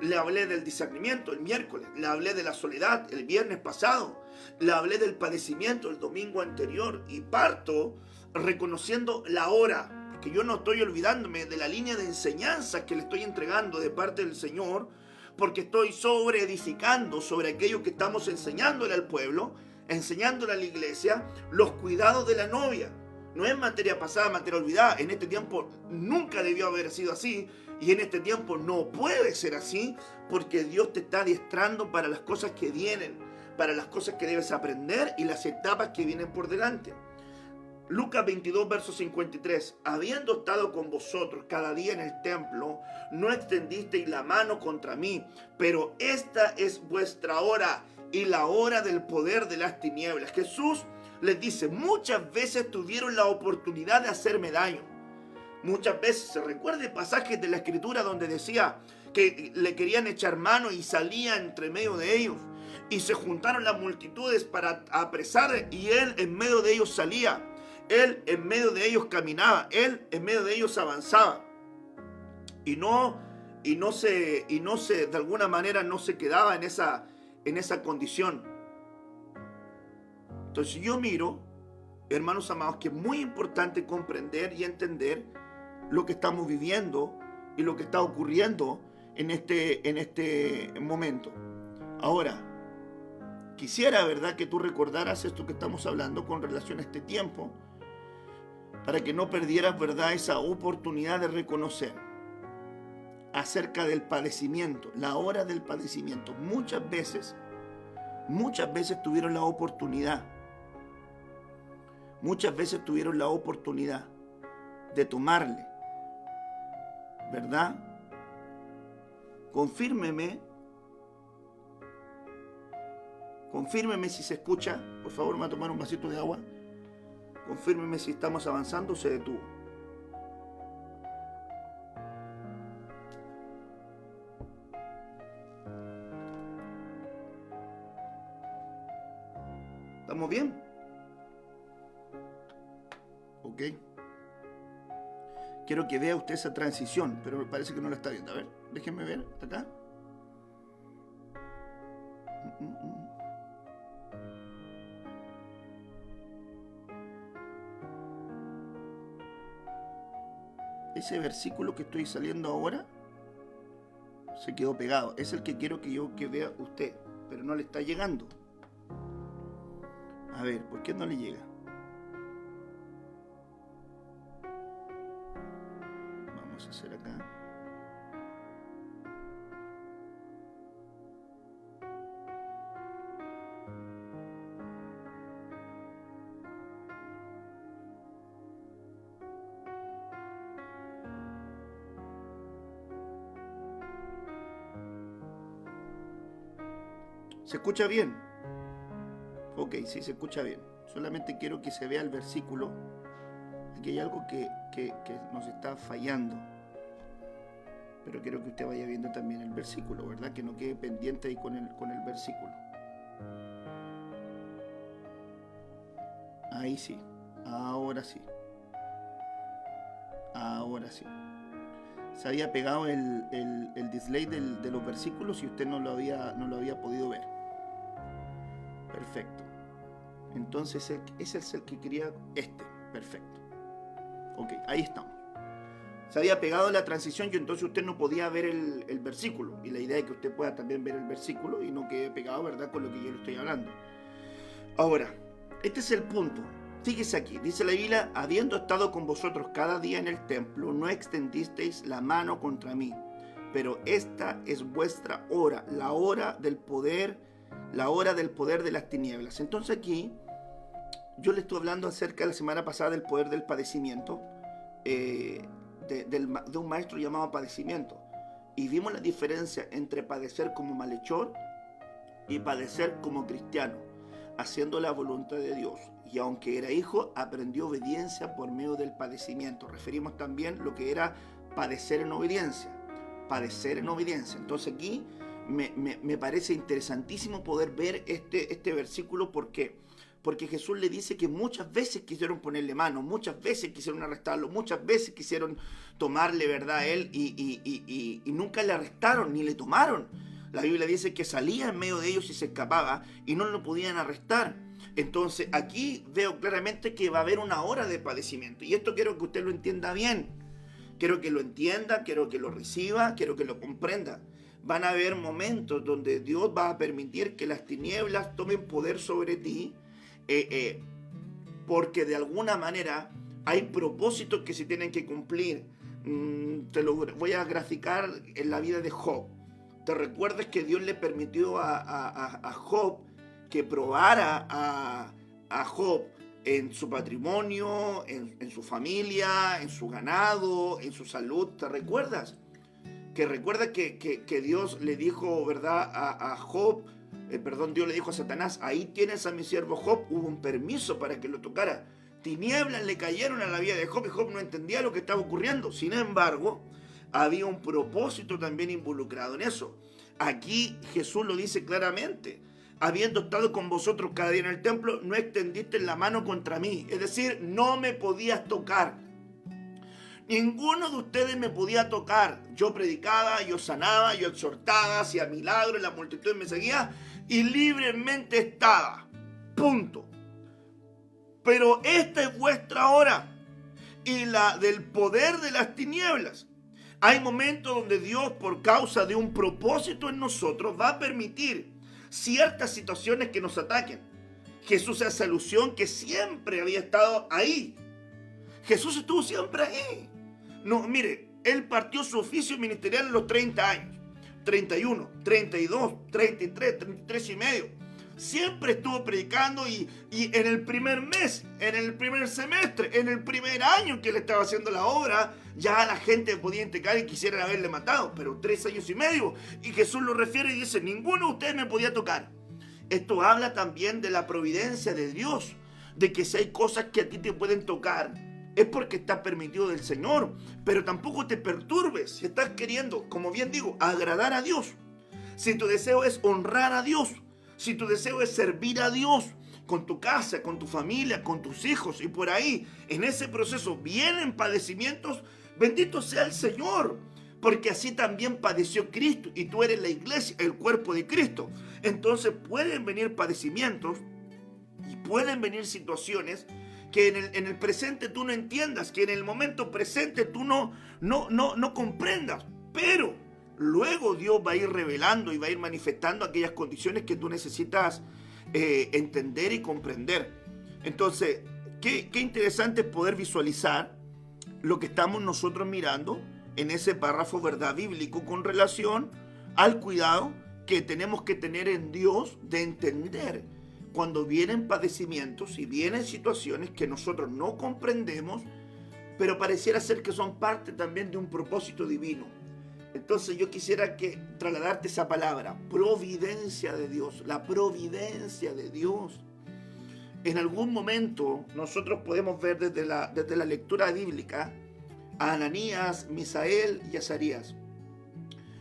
Speaker 2: Le hablé del discernimiento el miércoles, le hablé de la soledad el viernes pasado, le hablé del padecimiento el domingo anterior, y parto reconociendo la hora, porque yo no estoy olvidándome de la línea de enseñanzas que le estoy entregando de parte del Señor, porque estoy edificando sobre aquello que estamos enseñándole al pueblo, enseñándole a la iglesia, los cuidados de la novia. No es materia pasada, materia olvidada. En este tiempo nunca debió haber sido así, y en este tiempo no puede ser así, porque Dios te está adiestrando para las cosas que vienen, para las cosas que debes aprender y las etapas que vienen por delante. Lucas 22, verso 53. Habiendo estado con vosotros cada día en el templo, no extendisteis la mano contra mí, pero esta es vuestra hora y la hora del poder de las tinieblas. Jesús les dice, muchas veces tuvieron la oportunidad de hacerme daño. Muchas veces se recuerda pasajes de la Escritura donde decía que le querían echar mano y salía entre medio de ellos. Y se juntaron las multitudes para apresar y él en medio de ellos salía. Él en medio de ellos caminaba. Él en medio de ellos avanzaba. Y no se, de alguna manera no se quedaba en esa condición. Entonces yo miro, hermanos amados, que es muy importante comprender y entender lo que estamos viviendo y lo que está ocurriendo en este momento. Ahora, quisiera, ¿verdad?, que tú recordaras esto que estamos hablando con relación a este tiempo, para que no perdieras, ¿verdad?, esa oportunidad de reconocer acerca del padecimiento, la hora del padecimiento. Muchas veces tuvieron la oportunidad. Muchas veces tuvieron la oportunidad de tomarle, ¿verdad? Confírmeme si se escucha. Por favor, me va a tomar un vasito de agua. Confírmeme si estamos avanzando o se detuvo. ¿Estamos bien? Ok. Quiero que vea usted esa transición, pero me parece que no la está viendo. A ver, déjenme ver acá. Ese versículo que estoy saliendo ahora se quedó pegado. Es el que quiero que vea usted, pero no le está llegando. A ver, ¿por qué no le llega? Vamos a hacer acá. ¿Se escucha bien? Ok, sí, se escucha bien. Solamente quiero que se vea el versículo. Aquí hay algo que nos está fallando. Pero quiero que usted vaya viendo también el versículo, ¿verdad? Que no quede pendiente ahí con el versículo. Ahí sí. Ahora sí. Ahora sí. Se había pegado el display de los versículos y usted no lo había podido ver. Perfecto. Entonces ese es el que quería. Perfecto. Ok, ahí estamos. Se había pegado la transición y entonces usted no podía ver el versículo. Y la idea es que usted pueda también ver el versículo y no quede pegado, ¿verdad?, con lo que yo le estoy hablando. Ahora, este es el punto. Fíjese aquí, dice la Biblia, habiendo estado con vosotros cada día en el templo, no extendisteis la mano contra mí. Pero esta es vuestra hora, la hora del poder de las tinieblas. Entonces aquí, yo le estoy hablando acerca de la semana pasada del poder del padecimiento, de un maestro llamado padecimiento. Y vimos la diferencia entre padecer como malhechor y padecer como cristiano, haciendo la voluntad de Dios. Y aunque era hijo, aprendió obediencia por medio del padecimiento. Referimos también lo que era padecer en obediencia. Padecer en obediencia. Entonces aquí me parece interesantísimo poder ver este versículo. ¿Por qué? Porque Jesús le dice que muchas veces quisieron ponerle mano, muchas veces quisieron arrestarlo, muchas veces quisieron tomarle, ¿verdad?, a él y nunca le arrestaron ni le tomaron. La Biblia dice que salía en medio de ellos y se escapaba y no lo podían arrestar. Entonces aquí veo claramente que va a haber una hora de padecimiento. Y esto quiero que usted lo entienda bien. Quiero que lo entienda, quiero que lo reciba, quiero que lo comprenda. Van a haber momentos donde Dios va a permitir que las tinieblas tomen poder sobre ti, porque de alguna manera hay propósitos que se tienen que cumplir. Te lo voy a graficar en la vida de Job. ¿Te recuerdas que Dios le permitió a Job que probara a Job en su patrimonio, en su familia, en su ganado, en su salud. ¿Te recuerdas? Que recuerda que Dios le dijo, ¿verdad? A Job, Dios le dijo a Satanás, ahí tienes a mi siervo Job. Hubo un permiso para que lo tocara. Tinieblas le cayeron a la vida de Job y Job no entendía lo que estaba ocurriendo. Sin embargo, había un propósito también involucrado en eso. Aquí Jesús lo dice claramente. Habiendo estado con vosotros cada día en el templo, no extendiste la mano contra mí. Es decir, no me podías tocar. Ninguno de ustedes me podía tocar. Yo predicaba, yo sanaba, yo exhortaba, hacía milagros, la multitud me seguía y libremente estaba. Punto. Pero esta es vuestra hora y la del poder de las tinieblas. Hay momentos donde Dios, por causa de un propósito en nosotros, va a permitir ciertas situaciones que nos ataquen. Jesús hace alusión que siempre había estado ahí. Jesús estuvo siempre ahí. No, mire, Él partió su oficio ministerial a los 30 años. 31, 32, 33, 33 y medio. Siempre estuvo predicando y en el primer mes, en el primer semestre, en el primer año que Él estaba haciendo la obra, ya la gente podía entregar y quisieran haberle matado, pero 3 años y medio. Y Jesús lo refiere y dice, ninguno de ustedes me podía tocar. Esto habla también de la providencia de Dios, de que si hay cosas que a ti te pueden tocar, es porque está permitido del Señor. Pero tampoco te perturbes si estás queriendo, como bien digo, agradar a Dios. Si tu deseo es honrar a Dios, si tu deseo es servir a Dios con tu casa, con tu familia, con tus hijos, y por ahí, en ese proceso vienen padecimientos, bendito sea el Señor, porque así también padeció Cristo, y tú eres la iglesia, el cuerpo de Cristo. Entonces pueden venir padecimientos y pueden venir situaciones que en el presente tú no entiendas, que en el momento presente tú no comprendas, pero luego Dios va a ir revelando y va a ir manifestando aquellas condiciones que tú necesitas entender y comprender. Entonces, qué interesante poder visualizar lo que estamos nosotros mirando en ese párrafo, ¿verdad?, bíblico con relación al cuidado que tenemos que tener en Dios de entender cuando vienen padecimientos y vienen situaciones que nosotros no comprendemos, pero pareciera ser que son parte también de un propósito divino. Entonces yo quisiera trasladarte esa palabra, providencia de Dios, la providencia de Dios. En algún momento nosotros podemos ver desde la lectura bíblica a Ananías, Misael y Azarías.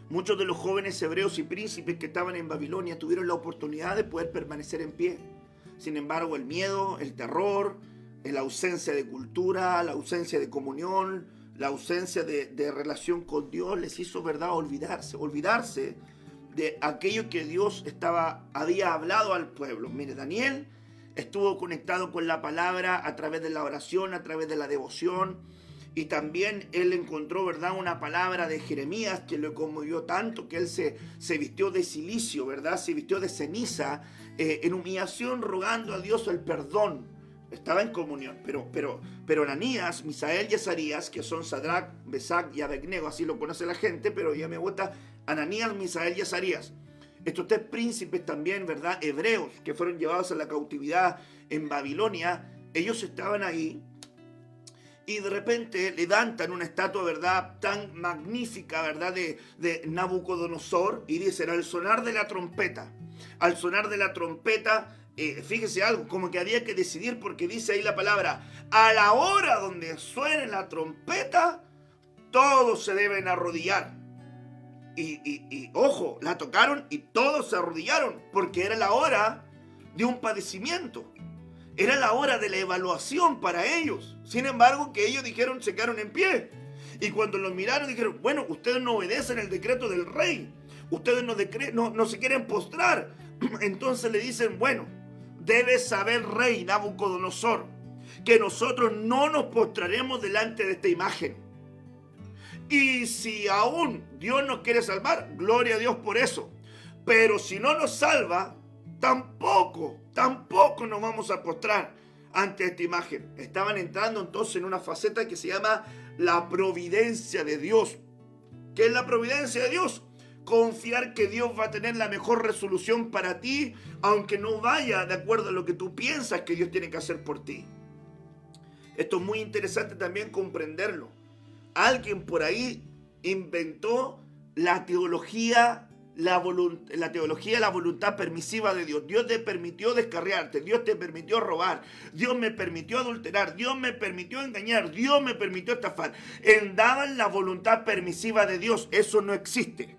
Speaker 2: Muchos de los jóvenes hebreos y príncipes que estaban en Babilonia tuvieron la oportunidad de poder permanecer en pie. Sin embargo, el miedo, el terror, la ausencia de cultura, la ausencia de comunión, la ausencia de relación con Dios les hizo, ¿verdad?, olvidarse de aquello que Dios había hablado al pueblo. Mire, Daniel estuvo conectado con la palabra a través de la oración, a través de la devoción, y también él encontró, ¿verdad?, una palabra de Jeremías que lo conmovió tanto que él se vistió de cilicio, ¿verdad?, se vistió de ceniza, en humillación, rogando a Dios el perdón. Estaba en comunión, pero Ananías, Misael y Azarías, que son Sadrach, Mesac y Abednego, así lo conoce la gente, pero ya me gusta Ananías, Misael y Azarías. Estos 3 príncipes también, ¿verdad?, hebreos, que fueron llevados a la cautividad en Babilonia, ellos estaban ahí y de repente levantan una estatua, ¿verdad?, tan magnífica, ¿verdad?, de Nabucodonosor, y dicen, al sonar de la trompeta, fíjese algo, como que había que decidir, porque dice ahí la palabra, a la hora donde suene la trompeta, todos se deben arrodillar. Y ojo, la tocaron y todos se arrodillaron, porque era la hora de un padecimiento. Era la hora de la evaluación para ellos. Sin embargo, que ellos se quedaron en pie. Y cuando los miraron, dijeron, bueno, ustedes no obedecen el decreto del rey. Ustedes no se quieren postrar. Entonces le dicen, bueno, debes saber, rey Nabucodonosor, que nosotros no nos postraremos delante de esta imagen. Y si aún Dios nos quiere salvar, gloria a Dios por eso. Pero si no nos salva, tampoco nos vamos a postrar ante esta imagen. Estaban entrando entonces en una faceta que se llama la providencia de Dios. ¿Qué es la providencia de Dios? Confiar que Dios va a tener la mejor resolución para ti, aunque no vaya de acuerdo a lo que tú piensas que Dios tiene que hacer por ti. Esto es muy interesante también comprenderlo. Alguien por ahí inventó la teología de la voluntad permisiva de Dios. Dios te permitió descarriarte, Dios te permitió robar, Dios me permitió adulterar, Dios me permitió engañar, Dios me permitió estafar. Daban la voluntad permisiva de Dios. Eso no existe.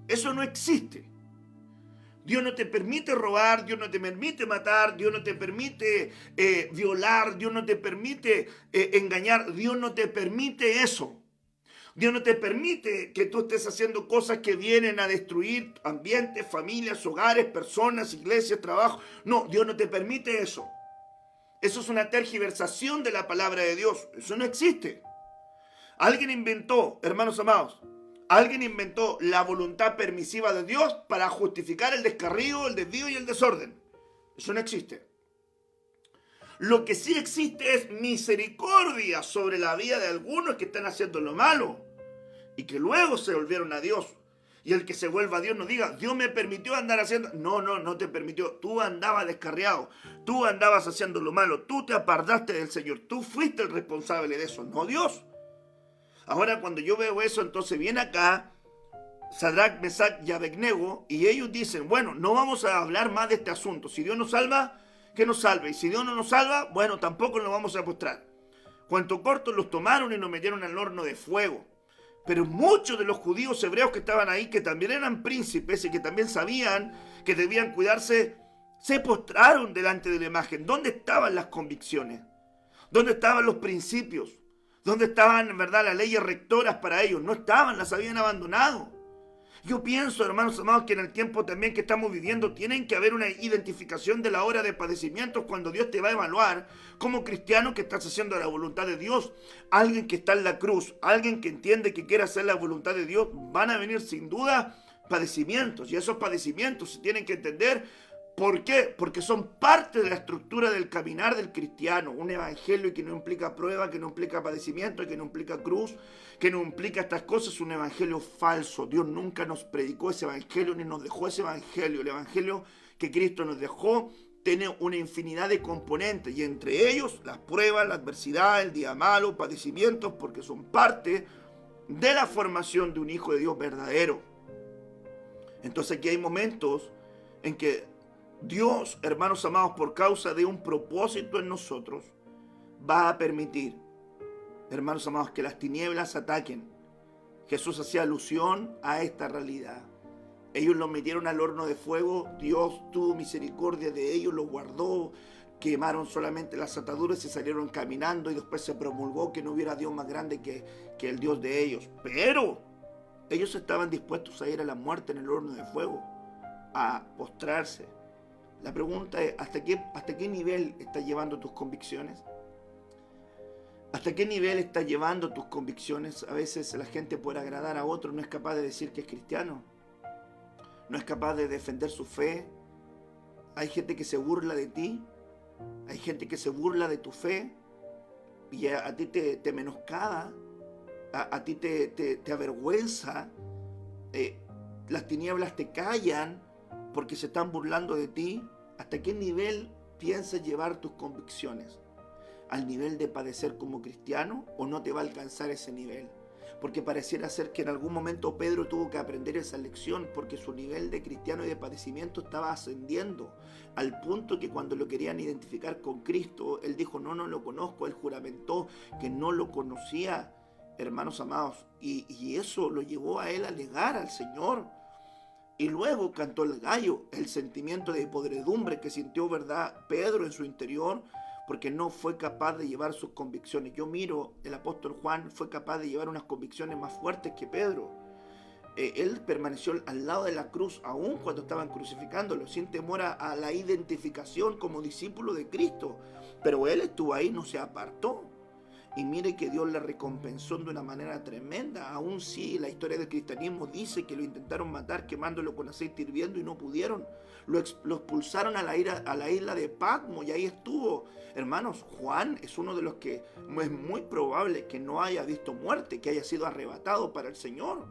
Speaker 2: Eso no existe. Dios no te permite robar, Dios no te permite matar, Dios no te permite violar, Dios no te permite engañar, Dios no te permite eso. Dios no te permite que tú estés haciendo cosas que vienen a destruir ambientes, familias, hogares, personas, iglesias, trabajo. No, Dios no te permite eso. Eso es una tergiversación de la palabra de Dios. Eso no existe. Alguien inventó, hermanos amados, alguien inventó la voluntad permisiva de Dios para justificar el descarrío, el desvío y el desorden. Eso no existe. Lo que sí existe es misericordia sobre la vida de algunos que están haciendo lo malo y que luego se volvieron a Dios. Y el que se vuelva a Dios no diga, Dios me permitió andar haciendo... No te permitió. Tú andabas descarriado. Tú andabas haciendo lo malo. Tú te apartaste del Señor. Tú fuiste el responsable de eso, no Dios. Ahora cuando yo veo eso, entonces viene acá Sadrach, Mesach y Abednego y ellos dicen, bueno, no vamos a hablar más de este asunto. Si Dios nos salva, que nos salve. Y si Dios no nos salva, bueno, tampoco nos vamos a postrar. Cuanto corto los tomaron y nos metieron al horno de fuego. Pero muchos de los judíos hebreos que estaban ahí, que también eran príncipes y que también sabían que debían cuidarse, se postraron delante de la imagen. ¿Dónde estaban las convicciones? ¿Dónde estaban los principios? ¿Dónde estaban, en verdad, las leyes rectoras para ellos? No estaban, las habían abandonado. Yo pienso, hermanos amados, que en el tiempo también que estamos viviendo tienen que haber una identificación de la hora de padecimientos cuando Dios te va a evaluar como cristiano que estás haciendo la voluntad de Dios. Alguien que está en la cruz, alguien que entiende que quiere hacer la voluntad de Dios, van a venir sin duda padecimientos. Y esos padecimientos se tienen que entender. ¿Por qué? Porque son parte de la estructura del caminar del cristiano. Un evangelio que no implica prueba, que no implica padecimiento, que no implica cruz, que no implica estas cosas, es un evangelio falso. Dios nunca nos predicó ese evangelio ni nos dejó ese evangelio. El evangelio que Cristo nos dejó tiene una infinidad de componentes y entre ellos las pruebas, la adversidad, el día malo, padecimientos, porque son parte de la formación de un hijo de Dios verdadero. Entonces aquí hay momentos en que Dios, hermanos amados, por causa de un propósito en nosotros, va a permitir, hermanos amados, que las tinieblas ataquen. Jesús hacía alusión a esta realidad. Ellos los metieron al horno de fuego, Dios tuvo misericordia de ellos, los guardó, quemaron solamente las ataduras y salieron caminando y después se promulgó que no hubiera Dios más grande que el Dios de ellos. Pero ellos estaban dispuestos a ir a la muerte en el horno de fuego, a postrarse. La pregunta es, ¿hasta qué nivel estás llevando tus convicciones? ¿Hasta qué nivel estás llevando tus convicciones? A veces la gente, por agradar a otros, no es capaz de decir que es cristiano. No es capaz de defender su fe. Hay gente que se burla de ti. Hay gente que se burla de tu fe. Y a ti te menoscaba. A ti te avergüenza. Las tinieblas te callan porque se están burlando de ti. ¿Hasta qué nivel piensas llevar tus convicciones? ¿Al nivel de padecer como cristiano o no te va a alcanzar ese nivel? Porque pareciera ser que en algún momento Pedro tuvo que aprender esa lección porque su nivel de cristiano y de padecimiento estaba ascendiendo al punto que cuando lo querían identificar con Cristo, él dijo, no lo conozco. Él juramentó que no lo conocía, hermanos amados, y eso lo llevó a él a negar al Señor. Y luego cantó el gallo, el sentimiento de podredumbre que sintió, ¿verdad?, Pedro en su interior, porque no fue capaz de llevar sus convicciones. Yo miro, el apóstol Juan fue capaz de llevar unas convicciones más fuertes que Pedro. Él permaneció al lado de la cruz, aún cuando estaban crucificándolo, sin temor a la identificación como discípulo de Cristo. Pero él estuvo ahí, no se apartó. Y mire que Dios le recompensó de una manera tremenda. Aún si la historia del cristianismo dice que lo intentaron matar quemándolo con aceite hirviendo y no pudieron. Lo expulsaron a la isla de Patmos y ahí estuvo. Hermanos, Juan es uno de los que es muy probable que no haya visto muerte, que haya sido arrebatado para el Señor.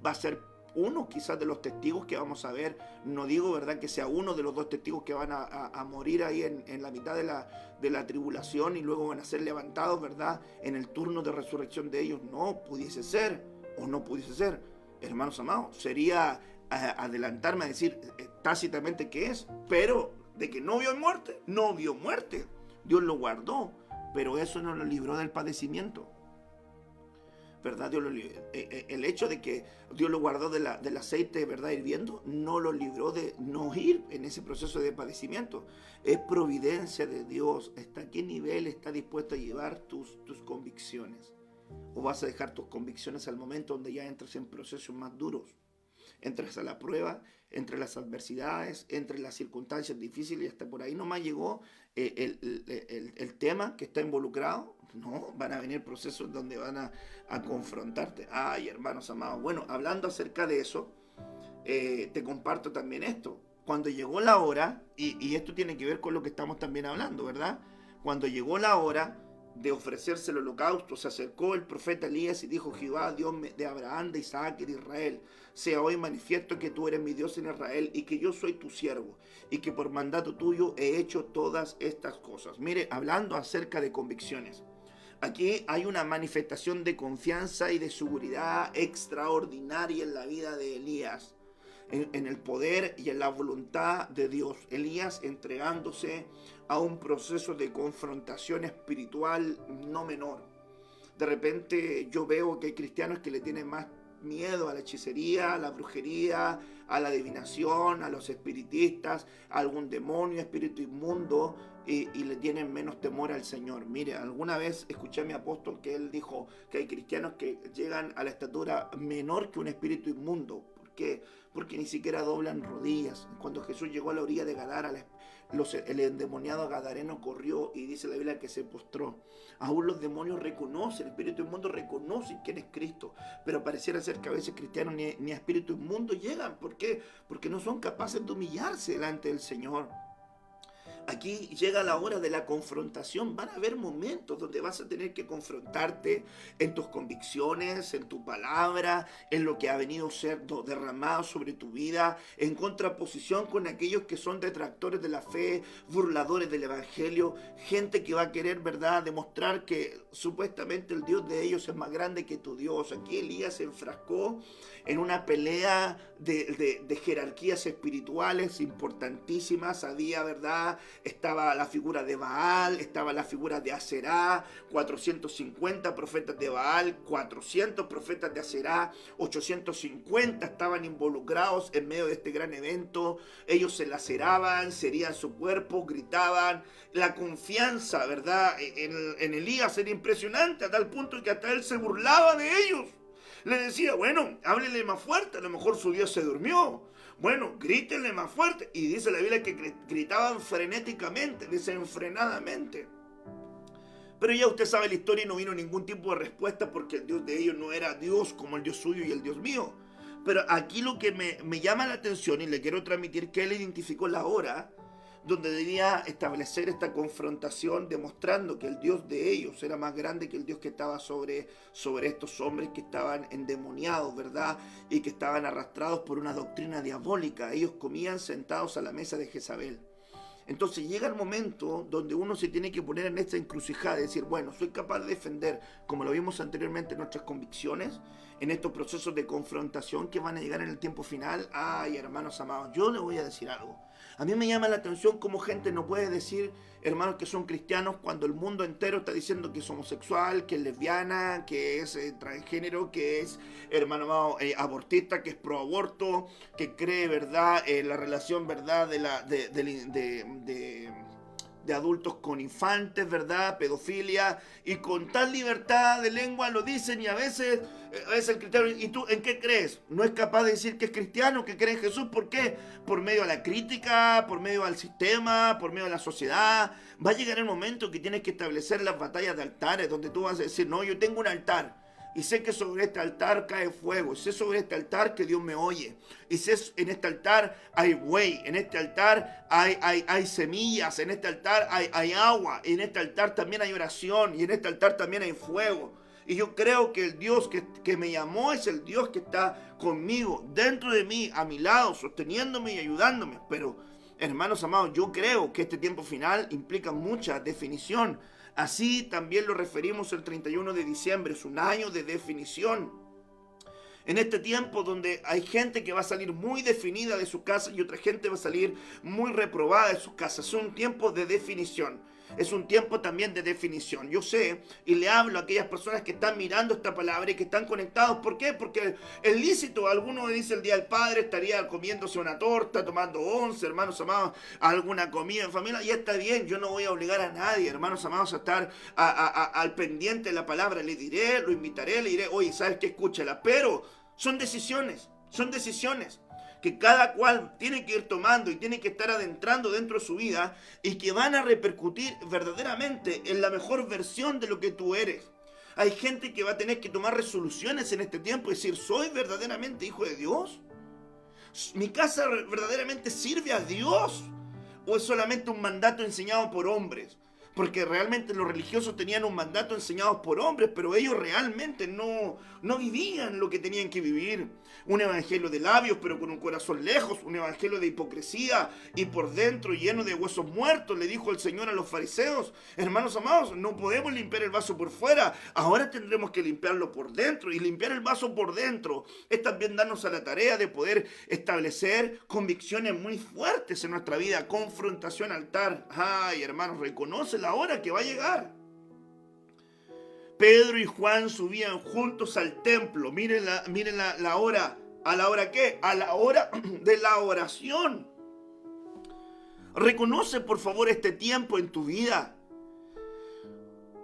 Speaker 2: Va a ser uno quizás de los testigos que vamos a ver. No digo, ¿verdad?, que sea uno de los dos testigos que van a morir ahí en la mitad de la tribulación y luego van a ser levantados, ¿verdad?, en el turno de resurrección de ellos. No, pudiese ser o no pudiese ser. Hermanos amados, sería adelantarme a decir tácitamente que es, pero de que no vio muerte, no vio muerte. Dios lo guardó, pero eso no lo libró del padecimiento, ¿verdad? El hecho de que Dios lo guardó del aceite, ¿verdad?, hirviendo, no lo libró de no ir en ese proceso de padecimiento. Es providencia de Dios. ¿Hasta qué nivel está dispuesto a llevar tus convicciones? ¿O vas a dejar tus convicciones al momento donde ya entras en procesos más duros? Entras a la prueba, entre las adversidades, entre las circunstancias difíciles, y hasta por ahí nomás llegó el tema que está involucrado. No, van a venir procesos donde van a confrontarte. Ay, hermanos amados. Bueno, hablando acerca de eso, te comparto también esto. Cuando llegó la hora, y esto tiene que ver con lo que estamos también hablando, ¿verdad? Cuando llegó la hora de ofrecerse el holocausto, se acercó el profeta Elías y dijo: Jehová, Dios de Abraham, de Isaac y de Israel, sea hoy manifiesto que tú eres mi Dios en Israel y que yo soy tu siervo y que por mandato tuyo he hecho todas estas cosas. Mire, hablando acerca de convicciones, aquí hay una manifestación de confianza y de seguridad extraordinaria en la vida de Elías, en el poder y en la voluntad de Dios. Elías entregándose a un proceso de confrontación espiritual no menor. De repente yo veo que hay cristianos que le tienen más miedo a la hechicería, a la brujería, a la adivinación, a los espiritistas, a algún demonio, espíritu inmundo, y le tienen menos temor al Señor. Mire, alguna vez escuché a mi apóstol que él dijo que hay cristianos que llegan a la estatura menor que un espíritu inmundo. ¿Por qué? Porque ni siquiera doblan rodillas. Cuando Jesús llegó a la orilla de Gadara, el endemoniado gadareno corrió y dice la Biblia que se postró. Aún los demonios reconocen, el espíritu inmundo reconoce quién es Cristo, pero pareciera ser que a veces cristianos ni a espíritu inmundo llegan. ¿Por qué? Porque no son capaces de humillarse delante del Señor. Aquí llega la hora de la confrontación. Van a haber momentos donde vas a tener que confrontarte en tus convicciones, en tu palabra, en lo que ha venido a ser derramado sobre tu vida, en contraposición con aquellos que son detractores de la fe, burladores del evangelio, gente que va a querer, ¿verdad?, demostrar que supuestamente el Dios de ellos es más grande que tu Dios. Aquí Elías se enfrascó en una pelea de jerarquías espirituales importantísimas. Había, ¿verdad?, estaba la figura de Baal, estaba la figura de Aserá, 450 profetas de Baal, 400 profetas de Aserá, 850 estaban involucrados en medio de este gran evento. Ellos se laceraban, se herían su cuerpo, gritaban. La confianza, ¿verdad?, en Elías era impresionante, a tal punto que hasta él se burlaba de ellos. Le decía: bueno, háblele más fuerte, a lo mejor su Dios se durmió. Bueno, grítenle más fuerte. Y dice la Biblia que gritaban frenéticamente, desenfrenadamente. Pero ya usted sabe la historia y no vino ningún tipo de respuesta, porque el Dios de ellos no era Dios como el Dios suyo y el Dios mío. Pero aquí lo que me llama la atención y le quiero transmitir, que él identificó la hora donde debía establecer esta confrontación, demostrando que el Dios de ellos era más grande que el Dios que estaba sobre estos hombres que estaban endemoniados, ¿verdad?, y que estaban arrastrados por una doctrina diabólica. Ellos comían sentados a la mesa de Jezabel. Entonces llega el momento donde uno se tiene que poner en esta encrucijada y decir: bueno, soy capaz de defender, como lo vimos anteriormente, nuestras convicciones en estos procesos de confrontación que van a llegar en el tiempo final. Ay, hermanos amados, yo les voy a decir algo. A mí me llama la atención cómo gente no puede decir, hermanos, que son cristianos cuando el mundo entero está diciendo que es homosexual, que es lesbiana, que es transgénero, que es, hermano amado, abortista, que es pro aborto, que cree, ¿verdad?, la relación, ¿verdad?, de adultos con infantes, ¿verdad?, pedofilia, y con tal libertad de lengua lo dicen. Y a veces el cristiano: ¿y tú en qué crees? No es capaz de decir que es cristiano, que cree en Jesús. ¿Por qué? Por medio de la crítica, por medio del sistema, por medio de la sociedad. Va a llegar el momento que tienes que establecer las batallas de altares, donde tú vas a decir: no, yo tengo un altar, y sé que sobre este altar cae fuego, y sé sobre este altar que Dios me oye, y sé en este altar hay buey, en este altar hay semillas, en este altar hay agua, y en este altar también hay oración, y en este altar también hay fuego. Y yo creo que el Dios que me llamó es el Dios que está conmigo, dentro de mí, a mi lado, sosteniéndome y ayudándome. Pero, hermanos amados, yo creo que este tiempo final implica mucha definición. Así también lo referimos el 31 de diciembre, es un año de definición. En este tiempo donde hay gente que va a salir muy definida de su casa y otra gente va a salir muy reprobada de su casa. Es un tiempo de definición. Es un tiempo también de definición. Yo sé y le hablo a aquellas personas que están mirando esta palabra y que están conectados. ¿Por qué? Porque es lícito. Alguno dice el Día del Padre, estaría comiéndose una torta, tomando once, hermanos amados, alguna comida en familia. Y está bien, yo no voy a obligar a nadie, hermanos amados, a estar al pendiente de la palabra. Le diré, lo invitaré, le diré, oye, ¿sabes qué? Escúchala. Pero son decisiones que cada cual tiene que ir tomando y tiene que estar adentrando dentro de su vida y que van a repercutir verdaderamente en la mejor versión de lo que tú eres. Hay gente que va a tener que tomar resoluciones en este tiempo y decir, ¿soy verdaderamente hijo de Dios? ¿Mi casa verdaderamente sirve a Dios? ¿O es solamente un mandato enseñado por hombres? Porque realmente los religiosos tenían un mandato enseñado por hombres, pero ellos realmente no vivían lo que tenían que vivir. Un evangelio de labios, pero con un corazón lejos. Un evangelio de hipocresía y por dentro lleno de huesos muertos, le dijo el Señor a los fariseos. Hermanos amados, no podemos limpiar el vaso por fuera. Ahora tendremos que limpiarlo por dentro. Y limpiar el vaso por dentro es también darnos a la tarea de poder establecer convicciones muy fuertes en nuestra vida. Confrontación, altar. Ay, hermanos, reconoce la hora que va a llegar. Pedro y Juan subían juntos al templo. Miren la hora. ¿A la hora qué? A la hora de la oración. Reconoce por favor este tiempo en tu vida.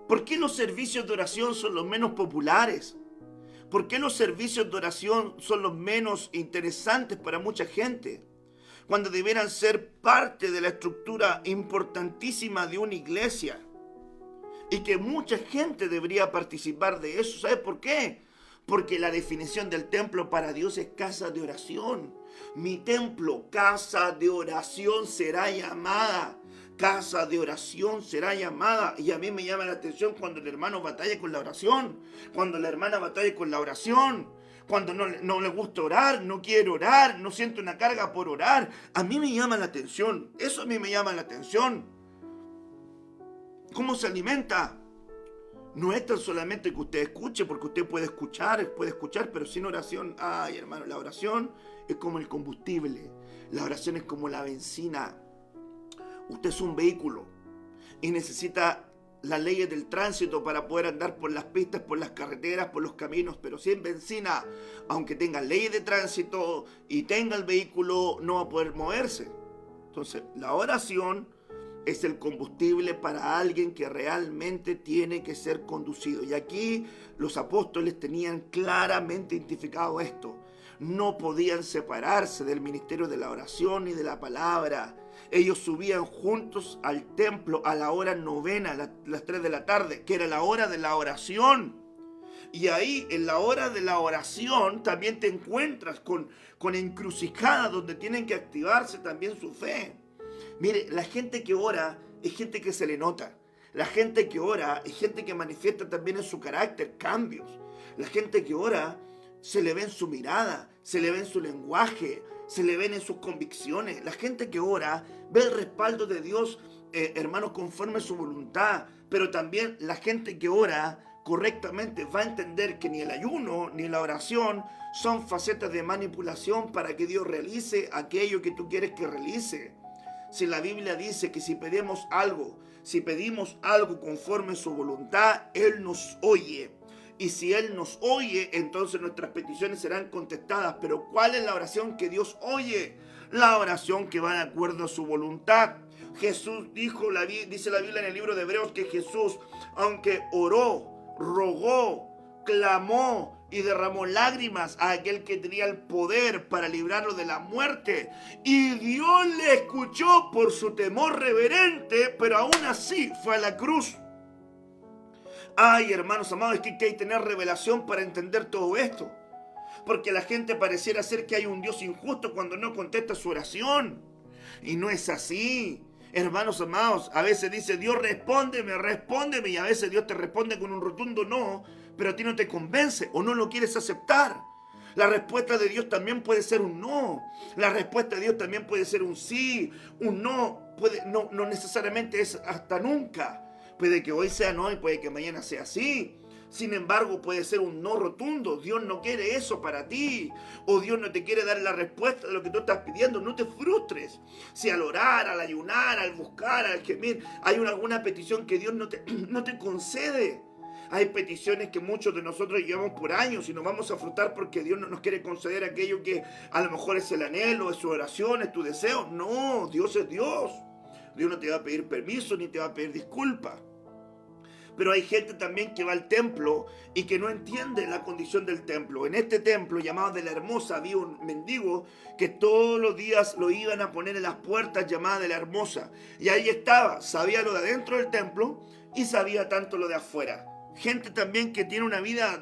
Speaker 2: ¿Por qué los servicios de oración son los menos populares? ¿Por qué los servicios de oración son los menos interesantes para mucha gente? Cuando debieran ser parte de la estructura importantísima de una iglesia. Y que mucha gente debería participar de eso. ¿Sabe por qué? Porque la definición del templo para Dios es casa de oración. Mi templo, casa de oración será llamada. Casa de oración será llamada. Y a mí me llama la atención cuando el hermano batalla con la oración. Cuando la hermana batalla con la oración. Cuando no le gusta orar, no quiere orar, no siente una carga por orar. A mí me llama la atención. Eso a mí me llama la atención. ¿Cómo se alimenta? No es tan solamente que usted escuche, porque usted puede escuchar, pero sin oración, ay hermano, la oración es como el combustible, la oración es como la benzina. Usted es un vehículo y necesita las leyes del tránsito para poder andar por las pistas, por las carreteras, por los caminos, pero sin benzina, aunque tenga leyes de tránsito y tenga el vehículo, no va a poder moverse. Entonces, la oración es el combustible para alguien que realmente tiene que ser conducido. Y aquí los apóstoles tenían claramente identificado esto. No podían separarse del ministerio de la oración y de la palabra. Ellos subían juntos al templo a la hora novena, las 3 de la tarde, que era la hora de la oración. Y ahí, en la hora de la oración, también te encuentras con encrucijadas donde tienen que activarse también su fe. Mire, la gente que ora es gente que se le nota. La gente que ora es gente que manifiesta también en su carácter cambios. La gente que ora se le ve en su mirada, se le ve en su lenguaje, se le ven en sus convicciones. La gente que ora ve el respaldo de Dios, hermanos, conforme a su voluntad. Pero también la gente que ora correctamente va a entender que ni el ayuno ni la oración son facetas de manipulación para que Dios realice aquello que tú quieres que realice. Si la Biblia dice que si pedimos algo conforme a su voluntad, Él nos oye. Y si Él nos oye, entonces nuestras peticiones serán contestadas. Pero ¿cuál es la oración que Dios oye? La oración que va de acuerdo a su voluntad. Jesús dice la Biblia en el libro de Hebreos que Jesús, aunque oró, rogó, clamó y derramó lágrimas a aquel que tenía el poder para librarlo de la muerte, y Dios le escuchó por su temor reverente, pero aún así fue a la cruz. Ay, hermanos amados, es que hay que tener revelación para entender todo esto, porque la gente pareciera ser que hay un Dios injusto cuando no contesta su oración, y no es así. Hermanos amados, a veces dice Dios respóndeme, y a veces Dios te responde con un rotundo no, pero a ti no te convence o no lo quieres aceptar. La respuesta de Dios también puede ser un no. La respuesta de Dios también puede ser un sí, un no. No necesariamente es hasta nunca. Puede que hoy sea no y puede que mañana sea sí. Sin embargo, puede ser un no rotundo. Dios no quiere eso para ti. O Dios no te quiere dar la respuesta de lo que tú estás pidiendo. No te frustres. Si al orar, al ayunar, al buscar, al gemir, hay alguna petición que Dios no te concede. Hay peticiones que muchos de nosotros llevamos por años y nos vamos a frustrar porque Dios no nos quiere conceder aquello que a lo mejor es el anhelo, es su oración, es tu deseo. No, Dios es Dios. Dios no te va a pedir permiso ni te va a pedir disculpas. Pero hay gente también que va al templo y que no entiende la condición del templo. En este templo llamado de la Hermosa había un mendigo que todos los días lo iban a poner en las puertas llamadas de la Hermosa. Y ahí estaba, sabía lo de adentro del templo y sabía tanto lo de afuera. Gente también que tiene una vida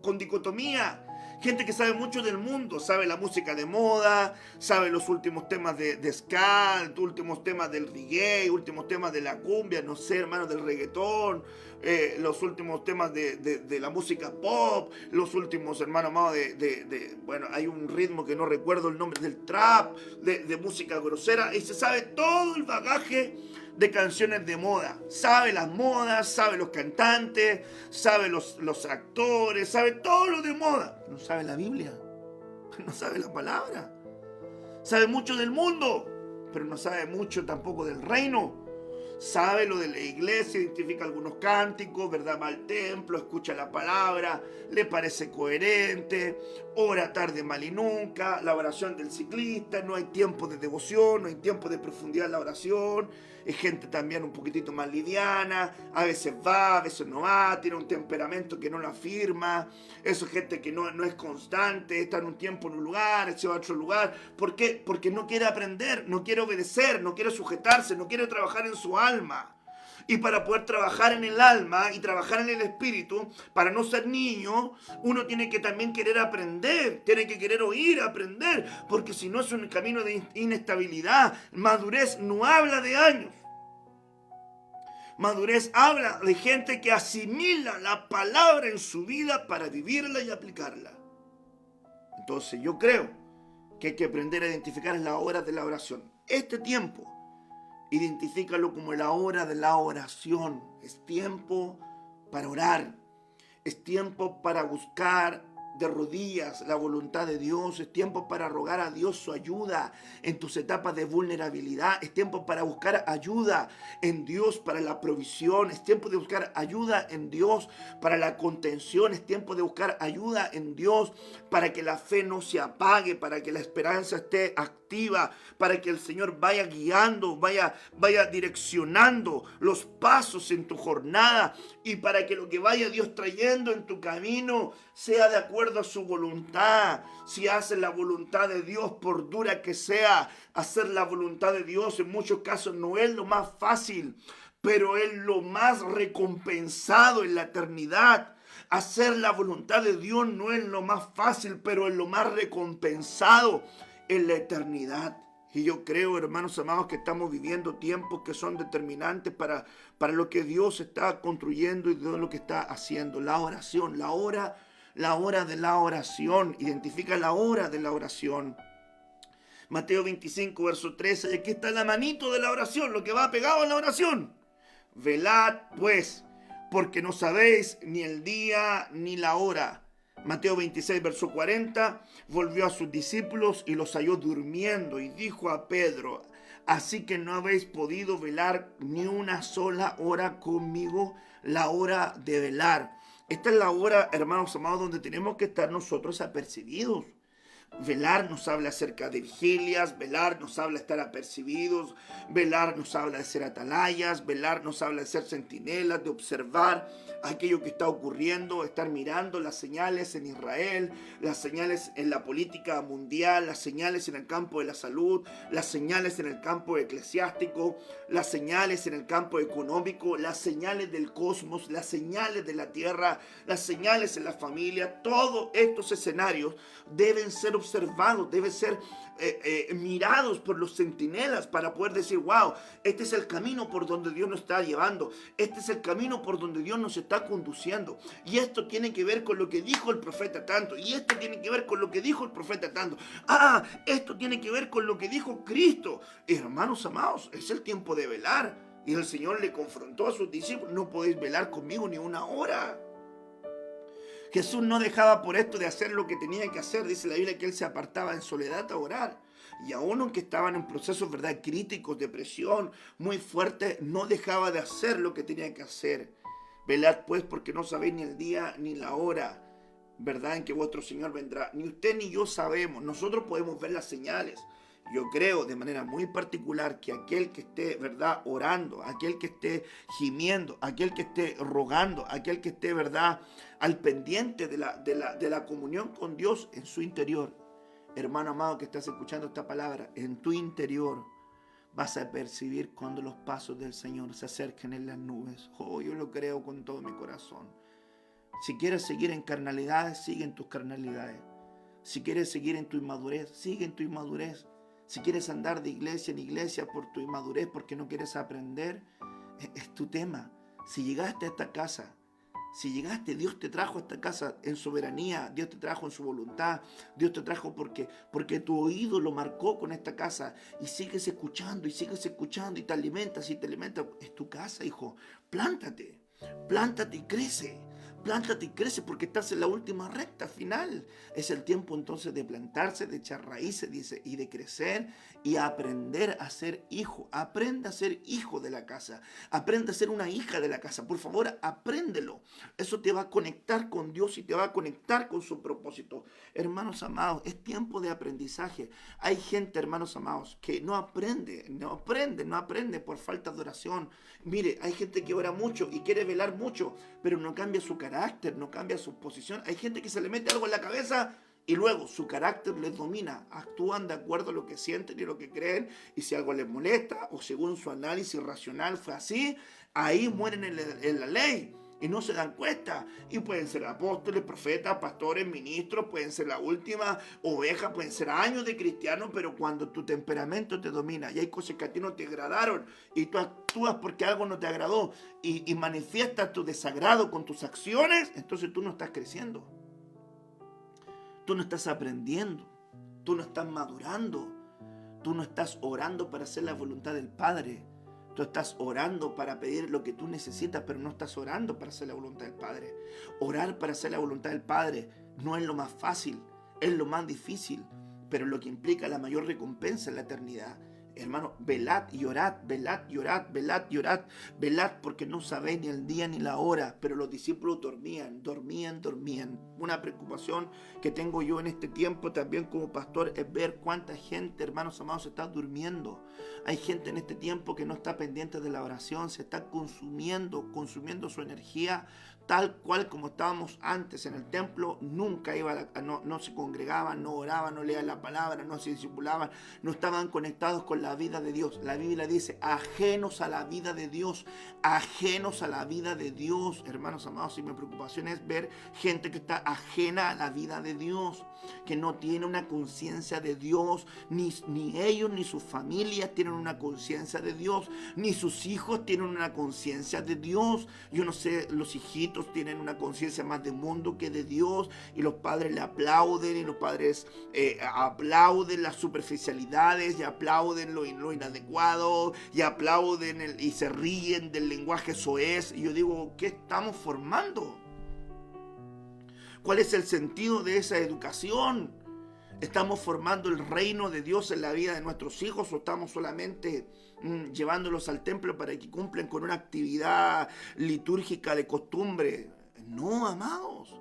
Speaker 2: con dicotomía. Gente que sabe mucho del mundo, sabe la música de moda, sabe los últimos temas de ska, últimos temas del reggae, últimos temas de la cumbia, no sé, hermano, del reggaetón, los últimos temas de la música pop, los últimos, hermano amado, bueno, hay un ritmo que no recuerdo el nombre, del trap, de música grosera, y se sabe todo el bagaje de canciones de moda. Sabe las modas, sabe los cantantes, sabe los actores, sabe todo lo de moda. No sabe la Biblia, no sabe la palabra. Sabe mucho del mundo, pero no sabe mucho tampoco del reino. Sabe lo de la iglesia, identifica algunos cánticos, ¿verdad? Va al templo, escucha la palabra, le parece coherente, ora tarde, mal y nunca, la oración del ciclista, no hay tiempo de devoción, no hay tiempo de profundidad en la oración. Es gente también un poquitito más liviana, a veces va, a veces no va, tiene un temperamento que no lo afirma. Eso es gente que no es constante, está en un tiempo en un lugar, se va a otro lugar. ¿Por qué? Porque no quiere aprender, no quiere obedecer, no quiere sujetarse, no quiere trabajar en su alma. Y para poder trabajar en el alma y trabajar en el espíritu, para no ser niño, uno tiene que también querer aprender, tiene que querer oír, aprender, porque si no es un camino de inestabilidad. Madurez no habla de años. Madurez habla de gente que asimila la palabra en su vida para vivirla y aplicarla. Entonces yo creo que hay que aprender a identificar la hora de la oración. Este tiempo, identifícalo como la hora de la oración. Es tiempo para orar. Es tiempo para buscar de rodillas la voluntad de Dios. Es tiempo para rogar a Dios su ayuda en tus etapas de vulnerabilidad. Es tiempo para buscar ayuda en Dios para la provisión. Es tiempo de buscar ayuda en Dios para la contención. Es tiempo de buscar ayuda en Dios para que la fe no se apague, para que la esperanza esté activa, para que el Señor vaya guiando, vaya direccionando los pasos en tu jornada y para que lo que vaya Dios trayendo en tu camino sea de acuerdo a su voluntad. Si haces la voluntad de Dios, por dura que sea, hacer la voluntad de Dios en muchos casos no es lo más fácil, pero es lo más recompensado en la eternidad. Hacer la voluntad de Dios no es lo más fácil, pero es lo más recompensado en la eternidad. Y yo creo, hermanos amados, que estamos viviendo tiempos que son determinantes para lo que Dios está construyendo y todo lo que está haciendo. La oración, la hora de la oración. Identifica la hora de la oración. Mateo 25, verso 13. Aquí está la manito de la oración, lo que va pegado en la oración. Velad, pues, porque no sabéis ni el día ni la hora. Mateo 26, verso 40, volvió a sus discípulos y los halló durmiendo y dijo a Pedro: así que no habéis podido velar ni una sola hora conmigo, la hora de velar. Esta es la hora, hermanos amados, donde tenemos que estar nosotros apercibidos. Velar nos habla acerca de vigilias, velar nos habla de estar apercibidos, velar nos habla de ser atalayas, velar nos habla de ser centinelas, de observar aquello que está ocurriendo, estar mirando las señales en Israel, las señales en la política mundial, las señales en el campo de la salud, las señales en el campo eclesiástico, las señales en el campo económico, las señales del cosmos, las señales de la tierra, las señales en la familia. Todos estos escenarios deben ser ser observados, deben ser mirados por los centinelas para poder decir, wow, este es el camino por donde Dios nos está llevando, este es el camino por donde Dios nos está conduciendo, y esto tiene que ver con lo que dijo el profeta tanto, y esto tiene que ver con lo que dijo el profeta tanto, esto tiene que ver con lo que dijo Cristo. Hermanos amados, es el tiempo de velar, y el Señor le confrontó a sus discípulos, no podéis velar conmigo ni una hora. Jesús no dejaba por esto de hacer lo que tenía que hacer. Dice la Biblia que Él se apartaba en soledad a orar. Y aún aunque estaban en procesos, ¿verdad?, críticos, de presión muy fuerte, no dejaba de hacer lo que tenía que hacer. Velad pues, porque no sabéis ni el día ni la hora, ¿verdad?, en que vuestro Señor vendrá. Ni usted ni yo sabemos. Nosotros podemos ver las señales. Yo creo de manera muy particular que aquel que esté, ¿verdad?, orando, aquel que esté gimiendo, aquel que esté rogando, aquel que esté, ¿verdad?, al pendiente de la comunión con Dios en su interior. Hermano amado que estás escuchando esta palabra, en tu interior vas a percibir cuando los pasos del Señor se acerquen en las nubes. Oh, yo lo creo con todo mi corazón. Si quieres seguir en carnalidades, sigue en tus carnalidades. Si quieres seguir en tu inmadurez, sigue en tu inmadurez. Si quieres andar de iglesia en iglesia por tu inmadurez, porque no quieres aprender, es tu tema. Si llegaste a esta casa, Dios te trajo a esta casa en soberanía, Dios te trajo en su voluntad, Dios te trajo porque tu oído lo marcó con esta casa, y sigues escuchando y te alimentas, es tu casa, hijo. Plántate y crece. Plántate y crece porque estás en la última recta final. Es el tiempo entonces de plantarse, de echar raíces, dice, y de crecer y aprender a ser hijo. Aprende a ser hijo de la casa. Aprende a ser una hija de la casa. Por favor, apréndelo. Eso te va a conectar con Dios y te va a conectar con su propósito. Hermanos amados, es tiempo de aprendizaje. Hay gente, hermanos amados, que no aprende por falta de oración. Mire, hay gente que ora mucho y quiere velar mucho, pero no cambia su carácter, no cambia su posición. Hay gente que se le mete algo en la cabeza y luego su carácter les domina. Actúan de acuerdo a lo que sienten y lo que creen, y si algo les molesta o según su análisis racional fue así, ahí mueren en la ley y no se dan cuenta. Y pueden ser apóstoles, profetas, pastores, ministros, pueden ser la última oveja, pueden ser años de cristianos, pero cuando tu temperamento te domina y hay cosas que a ti no te agradaron y tú actúas porque algo no te agradó y manifiestas tu desagrado con tus acciones, entonces tú no estás creciendo, tú no estás aprendiendo, tú no estás madurando, tú no estás orando para hacer la voluntad del Padre. Tú estás orando para pedir lo que tú necesitas, pero no estás orando para hacer la voluntad del Padre. Orar para hacer la voluntad del Padre no es lo más fácil, es lo más difícil, pero lo que implica la mayor recompensa en la eternidad. Hermano, velad y orad, velad y orad, velad y orad, velad porque no sabéis ni el día ni la hora. Pero los discípulos dormían. Una preocupación que tengo yo en este tiempo también como pastor es ver cuánta gente, hermanos amados, está durmiendo. Hay gente en este tiempo que no está pendiente de la oración, se está consumiendo su energía tal cual como estábamos antes en el templo. Nunca no se congregaban, no oraban, no leían la palabra, no se discipulaban, no estaban conectados con la vida de Dios. La Biblia dice, ajenos a la vida de Dios, hermanos amados, y mi preocupación es ver gente que está ajena a la vida de Dios, que no tiene una conciencia de Dios, ni ellos ni sus familias tienen una conciencia de Dios, ni sus hijos tienen una conciencia de Dios. Yo no sé, los hijitos tienen una conciencia más de mundo que de Dios, y los padres le aplauden, y los padres aplauden las superficialidades, y aplauden lo inadecuado, y aplauden y se ríen del lenguaje soez. Y yo digo, ¿qué estamos formando? ¿Cuál es el sentido de esa educación? ¿Estamos formando el reino de Dios en la vida de nuestros hijos, o estamos solamente llevándolos al templo para que cumplan con una actividad litúrgica de costumbre? No, amados.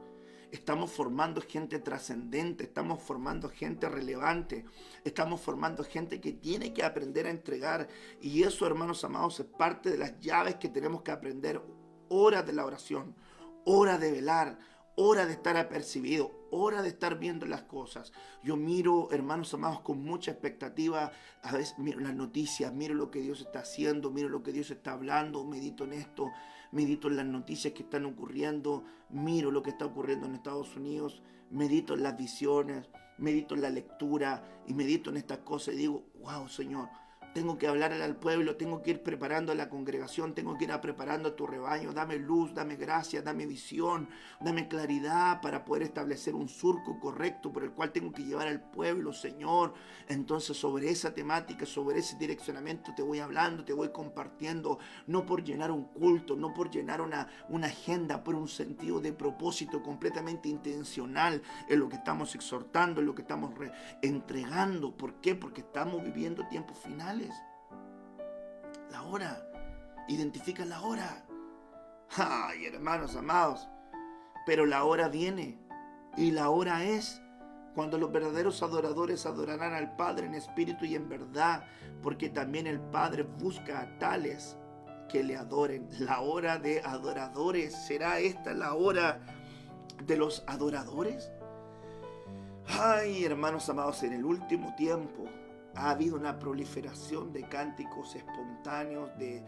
Speaker 2: Estamos formando gente trascendente, estamos formando gente relevante, estamos formando gente que tiene que aprender a entregar. Y eso, hermanos amados, es parte de las llaves que tenemos que aprender. Hora de la oración, hora de velar, hora de estar apercibido, hora de estar viendo las cosas. Yo miro, hermanos amados, con mucha expectativa. A veces miro las noticias, miro lo que Dios está haciendo, miro lo que Dios está hablando, medito en esto, medito en las noticias que están ocurriendo, miro lo que está ocurriendo en Estados Unidos, medito en las visiones, medito en la lectura y medito en estas cosas y digo, wow, Señor, tengo que hablarle al pueblo, tengo que ir preparando a la congregación, tengo que ir preparando a tu rebaño. Dame luz, dame gracia, dame visión, dame claridad para poder establecer un surco correcto por el cual tengo que llevar al pueblo, Señor. Entonces sobre esa temática, sobre ese direccionamiento te voy hablando, te voy compartiendo, no por llenar un culto, no por llenar una agenda, por un sentido de propósito completamente intencional en lo que estamos exhortando, en lo que estamos entregando. ¿Por qué? Porque estamos viviendo tiempos finales. La hora, identifica la hora. Ay, hermanos amados, pero la hora viene y la hora es cuando los verdaderos adoradores adorarán al Padre en espíritu y en verdad, porque también el Padre busca a tales que le adoren. La hora de adoradores, ¿será esta la hora de los adoradores? Ay, hermanos amados, en el último tiempo ha habido una proliferación de cánticos espontáneos, de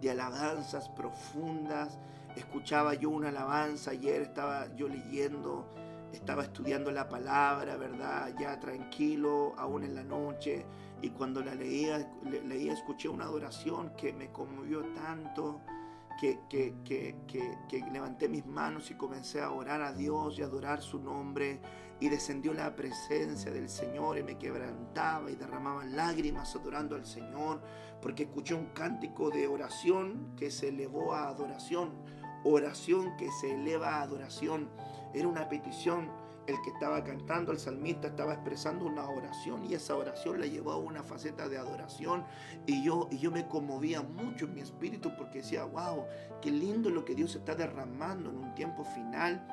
Speaker 2: alabanzas profundas. Escuchaba yo una alabanza, ayer estaba yo leyendo, estaba estudiando la palabra, ¿verdad? Ya tranquilo, aún en la noche, y cuando la leía, escuché una adoración que me conmovió tanto, que levanté mis manos y comencé a orar a Dios y a adorar su nombre, y descendió la presencia del Señor y me quebrantaba y derramaba lágrimas adorando al Señor, porque escuché un cántico de oración que se elevó a adoración, oración que se eleva a adoración. Era una petición. El que estaba cantando, el salmista, estaba expresando una oración y esa oración la llevó a una faceta de adoración, y yo me conmovía mucho en mi espíritu porque decía, wow, qué lindo lo que Dios está derramando en un tiempo final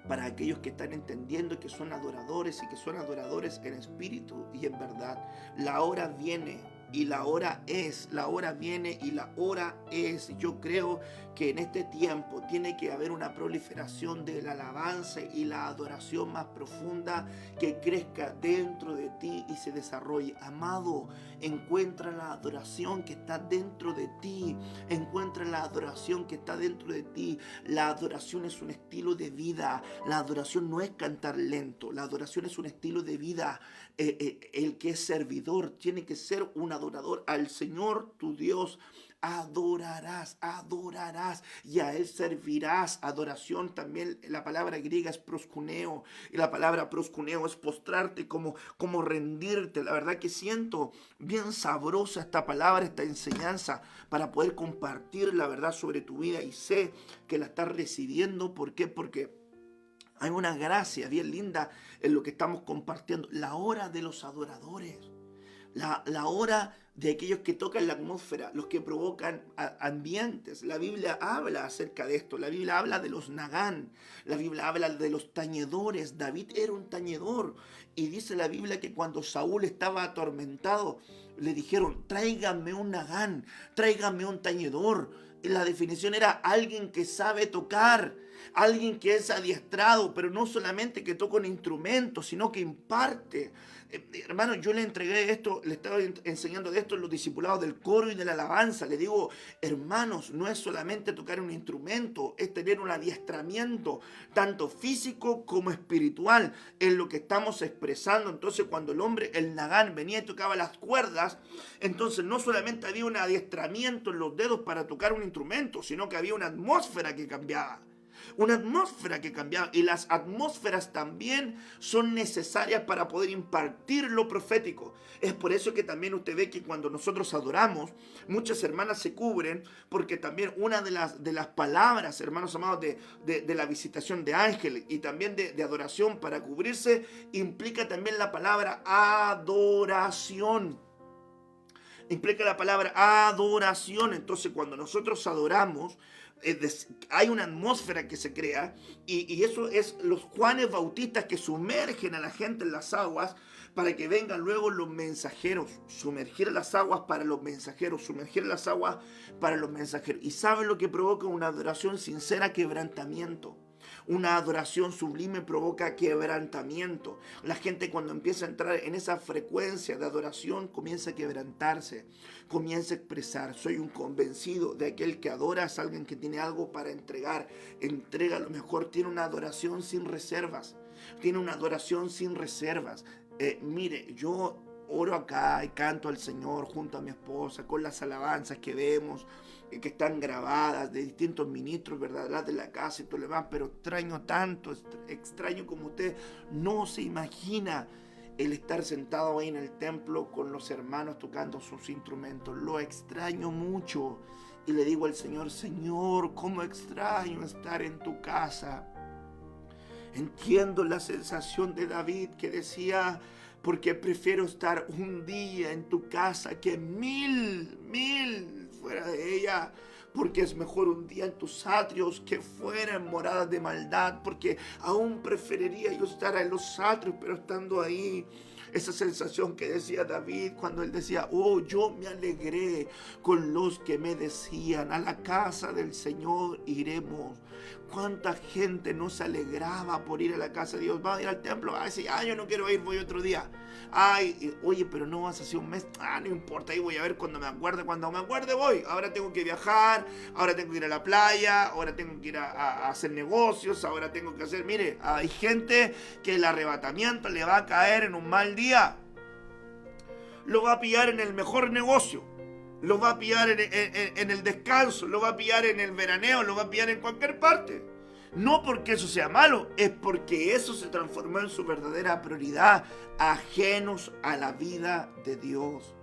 Speaker 2: para aquellos que están entendiendo que son adoradores y que son adoradores en espíritu y en verdad. La hora viene y la hora es, la hora viene y la hora es. Yo creo que en este tiempo tiene que haber una proliferación de la alabanza y la adoración más profunda que crezca dentro de ti y se desarrolle. Amado, encuentra la adoración que está dentro de ti. Encuentra la adoración que está dentro de ti. La adoración es un estilo de vida. La adoración no es cantar lento. La adoración es un estilo de vida. El que es servidor tiene que ser un adorador al Señor tu Dios. Adorarás y a Él servirás. Adoración también, la palabra griega es proskuneo, y la palabra proskuneo es postrarte, como rendirte. La verdad que siento bien sabrosa esta palabra, esta enseñanza, para poder compartir la verdad sobre tu vida, y sé que la estás recibiendo. ¿Por qué? Porque hay una gracia bien linda en lo que estamos compartiendo. La hora de los adoradores. La hora de aquellos que tocan la atmósfera, los que provocan ambientes. La Biblia habla acerca de esto. La Biblia habla de los nagán. La Biblia habla de los tañedores. David era un tañedor. Y dice la Biblia que cuando Saúl estaba atormentado, le dijeron, tráiganme un nagán, tráiganme un tañedor. Y la definición era alguien que sabe tocar, alguien que es adiestrado, pero no solamente que toca un instrumento, sino que imparte. Hermano, yo le entregué esto, le estaba enseñando de esto en los discipulados del coro y de la alabanza. Le digo, hermanos, no es solamente tocar un instrumento, es tener un adiestramiento, tanto físico como espiritual, en lo que estamos expresando. Entonces, cuando el nagán, venía y tocaba las cuerdas, entonces no solamente había un adiestramiento en los dedos para tocar un instrumento, sino que había una atmósfera que cambiaba. Una atmósfera que cambiaba, y las atmósferas también son necesarias para poder impartir lo profético. Es por eso que también usted ve que cuando nosotros adoramos, muchas hermanas se cubren, porque también una de las palabras, hermanos amados, de la visitación de ángeles y también de adoración para cubrirse, implica también la palabra adoración. Implica la palabra adoración. Entonces, cuando nosotros adoramos, hay una atmósfera que se crea, y eso es los Juanes Bautistas que sumergen a la gente en las aguas para que vengan luego los mensajeros. Sumergir las aguas para los mensajeros, sumergir las aguas para los mensajeros. ¿Y saben lo que provoca una adoración sincera? Quebrantamiento. Una adoración sublime provoca quebrantamiento. La gente, cuando empieza a entrar en esa frecuencia de adoración, comienza a quebrantarse, comienza a expresar. Soy un convencido de aquel que adora es alguien que tiene algo para entregar. Entrega lo mejor, tiene una adoración sin reservas. tiene una adoración sin reservas. Mire, yo oro acá y canto al Señor junto a mi esposa con las alabanzas que vemos, que están grabadas de distintos ministros, ¿verdad? Las de la casa y todo lo demás, pero extraño tanto, extraño como usted no se imagina el estar sentado ahí en el templo con los hermanos tocando sus instrumentos. Lo extraño mucho y le digo al Señor, Señor, cómo extraño estar en tu casa. Entiendo la sensación de David que decía, porque prefiero estar un día en tu casa que mil fuera de ella. Porque es mejor un día en tus atrios que fuera en moradas de maldad. Porque aún preferiría yo estar en los atrios, pero estando ahí. Esa sensación que decía David cuando él decía, oh, yo me alegré con los que me decían, a la casa del Señor iremos. ¿Cuánta gente no se alegraba por ir a la casa de Dios? ¿Va a ir al templo? Ay, sí, yo no quiero ir, voy otro día. Ay, oye, pero no vas hace un mes. No importa, ahí voy a ver cuando me acuerde voy. Ahora tengo que viajar, ahora tengo que ir a la playa, ahora tengo que ir a hacer negocios, ahora tengo que hacer... Mire, hay gente que el arrebatamiento le va a caer en un mal día. Lo va a pillar en el mejor negocio. Lo va a pillar en el descanso, lo va a pillar en el veraneo, lo va a pillar en cualquier parte. No porque eso sea malo, es porque eso se transformó en su verdadera prioridad, ajenos a la vida de Dios.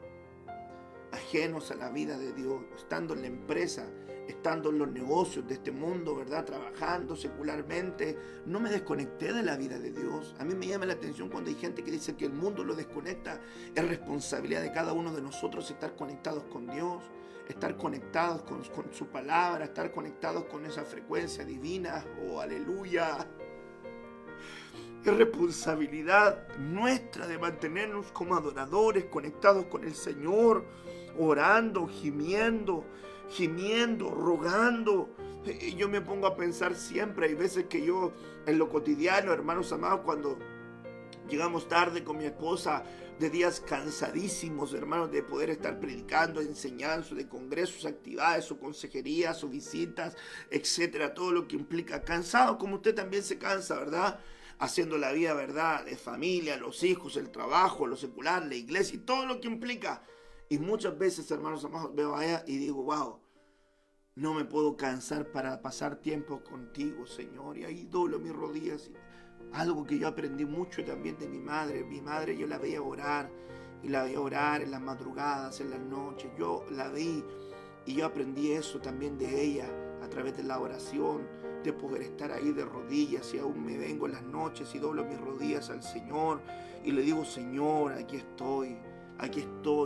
Speaker 2: Ajenos a la vida de Dios, estando en la empresa, estando en los negocios de este mundo, ¿verdad? Trabajando secularmente, no me desconecté de la vida de Dios. A mí me llama la atención cuando hay gente que dice que el mundo lo desconecta. Es responsabilidad de cada uno de nosotros estar conectados con Dios, estar conectados con su palabra, estar conectados con esa frecuencia divina. Oh, aleluya. Es responsabilidad nuestra de mantenernos como adoradores, conectados con el Señor, orando, gimiendo, rogando. Yo me pongo a pensar siempre, hay veces que yo en lo cotidiano, hermanos amados, cuando llegamos tarde con mi esposa, de días cansadísimos, hermanos, de poder estar predicando, enseñando, de congresos, actividades, su consejería, sus visitas, etcétera, todo lo que implica cansado, como usted también se cansa, ¿verdad? Haciendo la vida, ¿verdad?, de familia, los hijos, el trabajo, lo secular, la iglesia y todo lo que implica. Y muchas veces, hermanos amados, veo a ella y digo, wow, no me puedo cansar para pasar tiempo contigo, Señor. Y ahí doblo mis rodillas. Algo que yo aprendí mucho también de mi madre. Mi madre yo la veía orar. Y la veía orar en las madrugadas, en las noches. Yo la vi y yo aprendí eso también de ella a través de la oración. De poder estar ahí de rodillas. Y aún me vengo en las noches y doblo mis rodillas al Señor. Y le digo, Señor, aquí estoy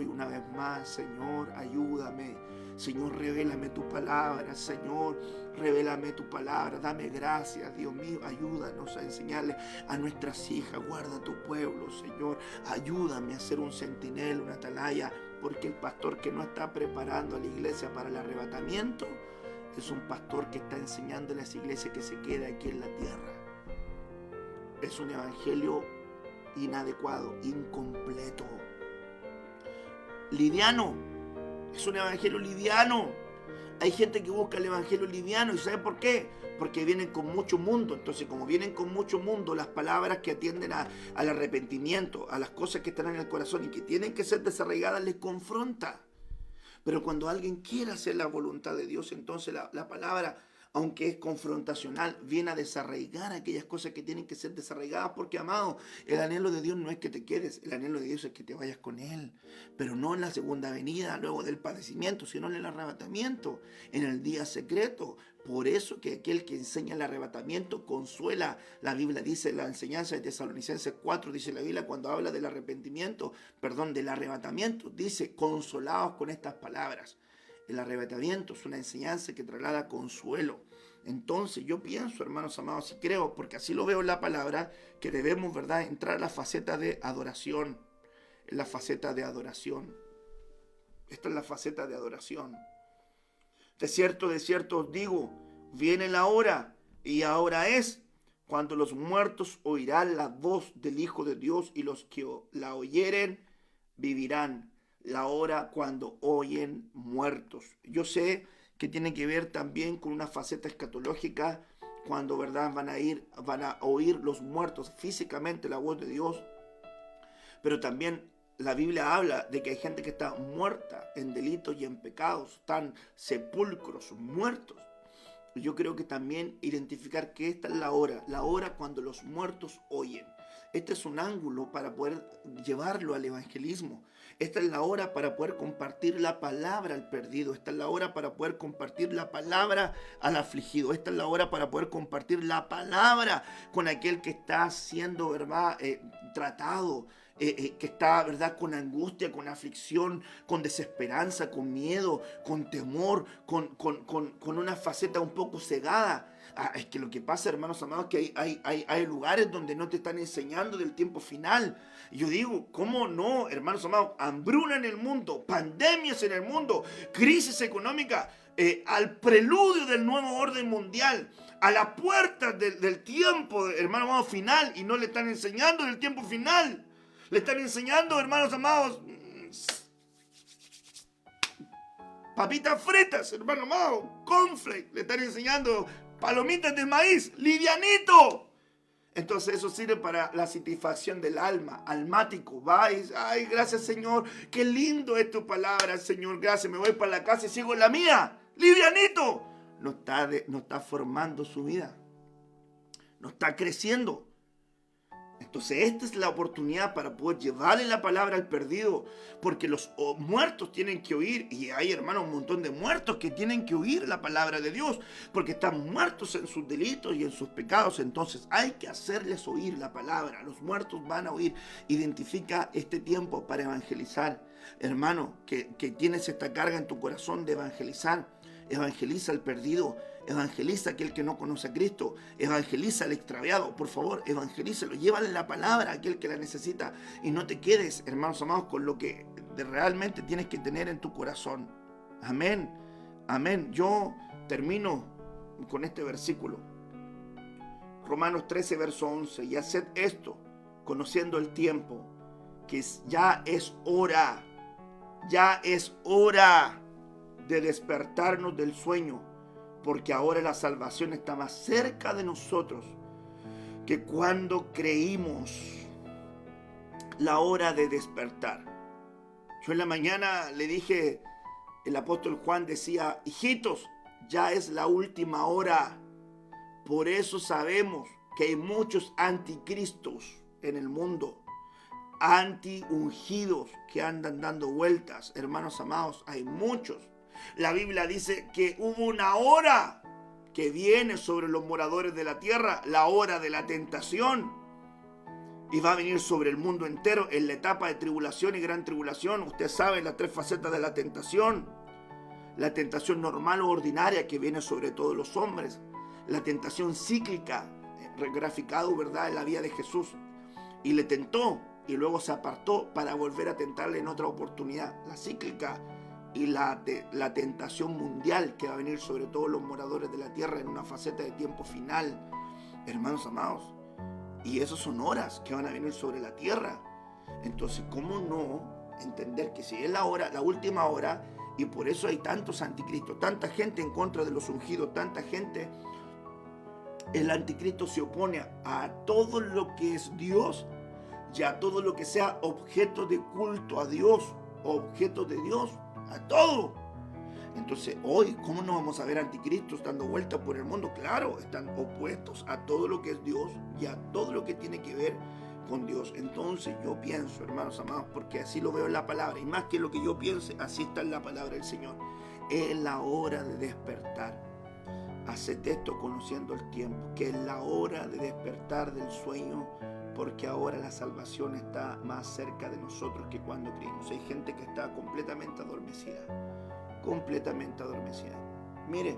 Speaker 2: una vez más, Señor, ayúdame. Señor, revélame tu palabra, Señor, revélame tu palabra, dame gracias, Dios mío, ayúdanos a enseñarle a nuestras hijas, guarda tu pueblo, Señor, ayúdame a ser un centinela, una atalaya, porque el pastor que no está preparando a la iglesia para el arrebatamiento es un pastor que está enseñando a las iglesias que se quede aquí en la tierra. Es un evangelio inadecuado, incompleto, liviano. Es un evangelio liviano. Hay gente que busca el evangelio liviano. ¿Y sabe por qué? Porque vienen con mucho mundo. Entonces, como vienen con mucho mundo, las palabras que atienden al arrepentimiento, a las cosas que están en el corazón y que tienen que ser desarraigadas, les confronta. Pero cuando alguien quiere hacer la voluntad de Dios, entonces la palabra, aunque es confrontacional, viene a desarraigar aquellas cosas que tienen que ser desarraigadas. Porque, amado, el anhelo de Dios no es que te quedes, el anhelo de Dios es que te vayas con Él. Pero no en la segunda venida, luego del padecimiento, sino en el arrebatamiento, en el día secreto. Por eso que aquel que enseña el arrebatamiento consuela. La Biblia dice, la enseñanza de Tesalonicenses 4, dice la Biblia, cuando habla del del arrebatamiento, dice, consolaos con estas palabras. El arrebatamiento es una enseñanza que traslada consuelo. Entonces yo pienso, hermanos amados, y creo, porque así lo veo en la palabra, que debemos, ¿verdad?, entrar a la faceta de adoración. En la faceta de adoración. Esta es la faceta de adoración. De cierto os digo, viene la hora, y ahora es, cuando los muertos oirán la voz del Hijo de Dios, y los que la oyeren vivirán. La hora cuando oyen muertos. Yo sé que tiene que ver también con una faceta escatológica, cuando, ¿verdad?, van a oír los muertos físicamente la voz de Dios. Pero también la Biblia habla de que hay gente que está muerta en delitos y en pecados, están sepulcros, muertos. Yo creo que también identificar que esta es la hora cuando los muertos oyen. Este es un ángulo para poder llevarlo al evangelismo. Esta es la hora para poder compartir la palabra al perdido. Esta es la hora para poder compartir la palabra al afligido. Esta es la hora para poder compartir la palabra con aquel que está siendo, ¿verdad?, tratado. Que está, ¿verdad?, con angustia, con aflicción, con desesperanza, con miedo, con temor, con una faceta un poco cegada. Es que lo que pasa, hermanos amados, es que hay lugares donde no te están enseñando del tiempo final. Y yo digo, ¿cómo no, hermanos amados? Hambruna en el mundo, pandemias en el mundo, crisis económica, al preludio del nuevo orden mundial, a la puerta del tiempo, hermanos amados, final, y no le están enseñando del tiempo final. Le están enseñando, hermanos amados, papitas fritas, hermano amado, cornflakes. Le están enseñando palomitas de maíz, livianito. Entonces eso sirve para la satisfacción del alma, almático. Va y, ay, gracias, Señor, qué lindo es tu palabra, Señor, gracias. Me voy para la casa y sigo en la mía, livianito. No está formando su vida, no está creciendo. Entonces esta es la oportunidad para poder llevarle la palabra al perdido, porque los muertos tienen que oír, y hay, hermanos, un montón de muertos que tienen que oír la palabra de Dios, porque están muertos en sus delitos y en sus pecados. Entonces hay que hacerles oír la palabra. Los muertos van a oír. Identifica este tiempo para evangelizar, hermano, que tienes esta carga en tu corazón de evangelizar. Evangeliza al perdido, evangeliza a aquel que no conoce a Cristo, evangeliza al extraviado. Por favor, evangelízalo, llévale la palabra a aquel que la necesita, y no te quedes, hermanos amados, con lo que realmente tienes que tener en tu corazón. Amén, amén. Yo termino con este versículo, Romanos 13, verso 11. Y haced esto, conociendo el tiempo, que ya es hora de despertarnos del sueño, porque ahora la salvación está más cerca de nosotros que cuando creímos. La hora de despertar. Yo en la mañana le dije, el apóstol Juan decía, hijitos, ya es la última hora. Por eso sabemos que hay muchos anticristos en el mundo, anti-ungidos que andan dando vueltas. Hermanos amados, hay muchos. La Biblia dice que hubo una hora que viene sobre los moradores de la tierra, la hora de la tentación, y va a venir sobre el mundo entero en la etapa de tribulación y gran tribulación. Usted sabe las tres facetas de la tentación: la tentación normal o ordinaria, que viene sobre todos los hombres; la tentación cíclica, graficado, ¿verdad?, en la vida de Jesús, y le tentó y luego se apartó para volver a tentarle en otra oportunidad, la cíclica; y la tentación mundial, que va a venir sobre todos los moradores de la tierra en una faceta de tiempo final, hermanos amados. Y esas son horas que van a venir sobre la tierra. Entonces, ¿cómo no entender que si es la hora, la última hora, y por eso hay tantos anticristos, tanta gente en contra de los ungidos, tanta gente? El anticristo se opone a todo lo que es Dios y a todo lo que sea objeto de culto a Dios, objeto de Dios, a todo. Entonces hoy, ¿cómo no vamos a ver anticristos dando vueltas por el mundo? Claro, están opuestos a todo lo que es Dios y a todo lo que tiene que ver con Dios. Entonces yo pienso, hermanos amados, porque así lo veo en la palabra, y más que lo que yo piense, así está en la palabra del Señor, es la hora de despertar. Haced esto conociendo el tiempo, que es la hora de despertar del sueño, porque ahora la salvación está más cerca de nosotros que cuando creímos. Hay gente que está completamente adormecida. Mire,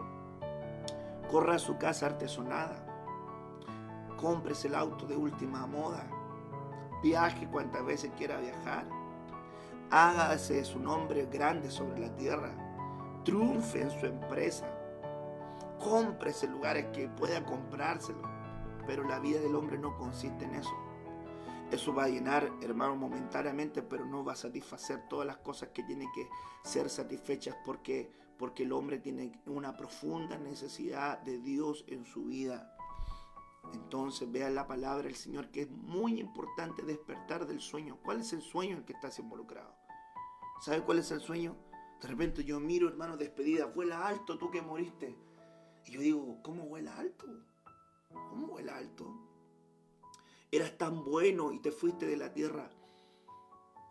Speaker 2: corra a su casa artesonada, cómprese el auto de última moda, viaje cuantas veces quiera viajar, hágase su nombre grande sobre la tierra, triunfe en su empresa, cómprese lugares que pueda comprárselo, pero la vida del hombre no consiste en eso. Eso va a llenar, hermano, momentáneamente, pero no va a satisfacer todas las cosas que tienen que ser satisfechas, porque el hombre tiene una profunda necesidad de Dios en su vida. Entonces vea la palabra del Señor que es muy importante despertar del sueño. ¿Cuál es el sueño en el que estás involucrado? ¿Sabe cuál es el sueño? De repente yo miro, hermano, despedida, vuela alto tú que moriste. Y yo digo, ¿cómo vuela alto? ¿Cómo vuela alto? Eras tan bueno y te fuiste de la tierra.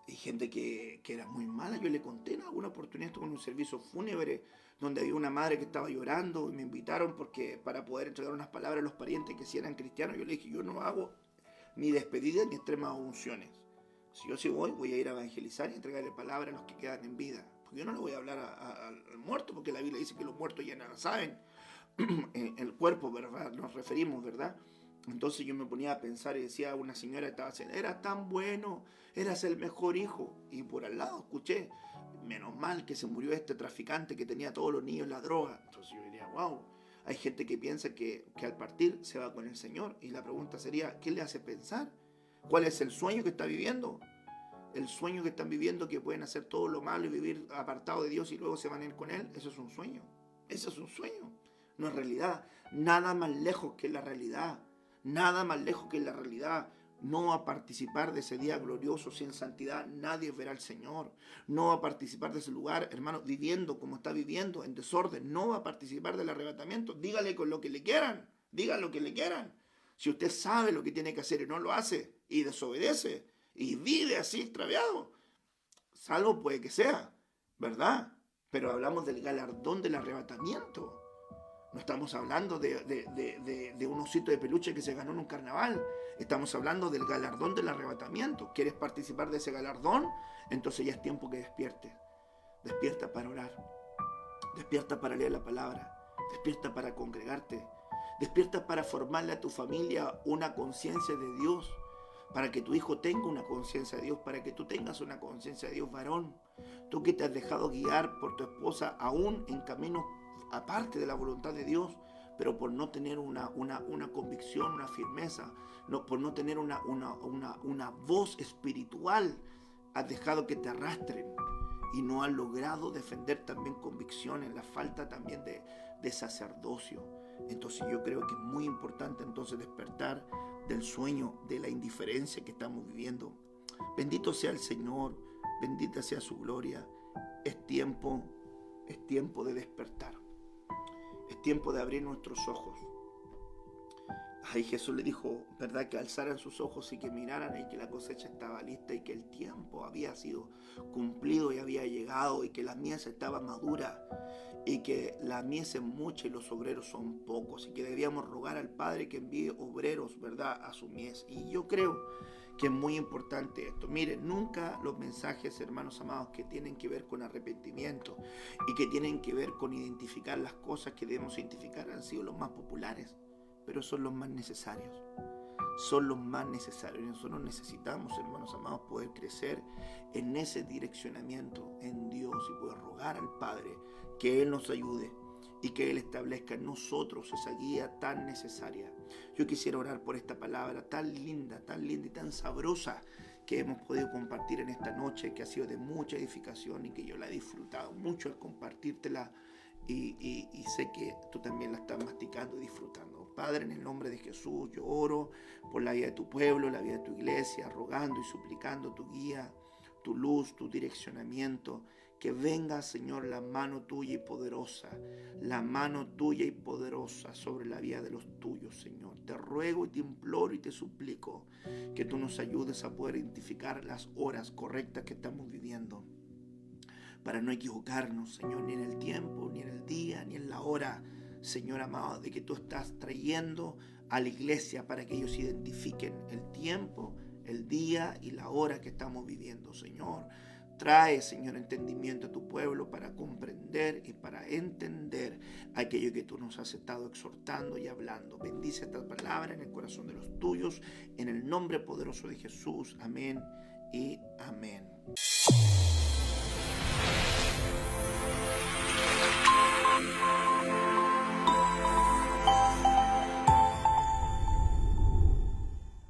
Speaker 2: Hay gente que era muy mala. Yo le conté en alguna oportunidad con un servicio fúnebre donde había una madre que estaba llorando y me invitaron porque para poder entregar unas palabras a los parientes que si eran cristianos. Yo le dije, yo no hago ni despedidas ni extremas unciones. Si yo sí voy a ir a evangelizar y entregarle palabras a los que quedan en vida. Porque yo no le voy a hablar al muerto, porque la Biblia dice que los muertos ya nada saben. El cuerpo, ¿verdad? Nos referimos, ¿verdad? Entonces yo me ponía a pensar y decía, una señora estaba diciendo, era tan bueno, eras el mejor hijo. Y por al lado escuché, menos mal que se murió este traficante que tenía a todos los niños en la droga. Entonces yo diría, wow, hay gente que piensa que al partir se va con el Señor. Y la pregunta sería, ¿qué le hace pensar? ¿Cuál es el sueño que está viviendo? El sueño que están viviendo, que pueden hacer todo lo malo y vivir apartado de Dios y luego se van a ir con Él. Eso es un sueño. Eso es un sueño. No es realidad. Nada más lejos que la realidad. Nada más lejos que la realidad. No va a participar de ese día glorioso sin santidad. Nadie verá al Señor. No va a participar de ese lugar, hermano, viviendo como está viviendo, en desorden. No va a participar del arrebatamiento. Dígale con lo que le quieran. Digan lo que le quieran. Si usted sabe lo que tiene que hacer y no lo hace, y desobedece, y vive así extraviado, salvo puede que sea, ¿verdad? Pero hablamos del galardón del arrebatamiento. No estamos hablando de un osito de peluche que se ganó en un carnaval. Estamos hablando del galardón del arrebatamiento. ¿Quieres participar de ese galardón? Entonces ya es tiempo que despiertes. Despierta para orar. Despierta para leer la palabra. Despierta para congregarte. Despierta para formarle a tu familia una conciencia de Dios. Para que tu hijo tenga una conciencia de Dios. Para que tú tengas una conciencia de Dios, varón. Tú que te has dejado guiar por tu esposa aún en caminos aparte de la voluntad de Dios, pero por no tener una convicción, una firmeza, por no tener una voz espiritual, has dejado que te arrastren y no has logrado defender también convicciones, la falta también de sacerdocio. Entonces yo creo que es muy importante entonces despertar del sueño, de la indiferencia que estamos viviendo. Bendito sea el Señor, bendita sea su gloria. Es tiempo de despertar. Es tiempo de abrir nuestros ojos. Ahí Jesús le dijo, ¿verdad? Que alzaran sus ojos y que miraran y que la cosecha estaba lista y que el tiempo había sido cumplido y había llegado y que la mies estaba madura y que la mies es mucha y los obreros son pocos y que debíamos rogar al Padre que envíe obreros, ¿verdad? A su mies. Y yo creo que es muy importante esto. Miren, nunca los mensajes, hermanos amados, que tienen que ver con arrepentimiento y que tienen que ver con identificar las cosas que debemos identificar han sido los más populares, pero son los más necesarios. Son los más necesarios. Nosotros necesitamos, hermanos amados, poder crecer en ese direccionamiento en Dios y poder rogar al Padre que Él nos ayude y que Él establezca en nosotros esa guía tan necesaria. Yo quisiera orar por esta palabra tan linda y tan sabrosa que hemos podido compartir en esta noche, que ha sido de mucha edificación y que yo la he disfrutado mucho al compartírtela y sé que tú también la estás masticando y disfrutando. Padre, en el nombre de Jesús, yo oro por la vida de tu pueblo, la vida de tu iglesia, rogando y suplicando tu guía, tu luz, tu direccionamiento. Que venga, Señor, la mano tuya y poderosa sobre la vida de los tuyos, Señor. Te ruego y te imploro y te suplico que tú nos ayudes a poder identificar las horas correctas que estamos viviendo, para no equivocarnos, Señor, ni en el tiempo, ni en el día, ni en la hora, Señor amado, de que tú estás trayendo a la iglesia para que ellos identifiquen el tiempo, el día y la hora que estamos viviendo, Señor. Trae, Señor, entendimiento a tu pueblo para comprender y para entender aquello que tú nos has estado exhortando y hablando. Bendice esta palabra en el corazón de los tuyos, en el nombre poderoso de Jesús. Amén y amén.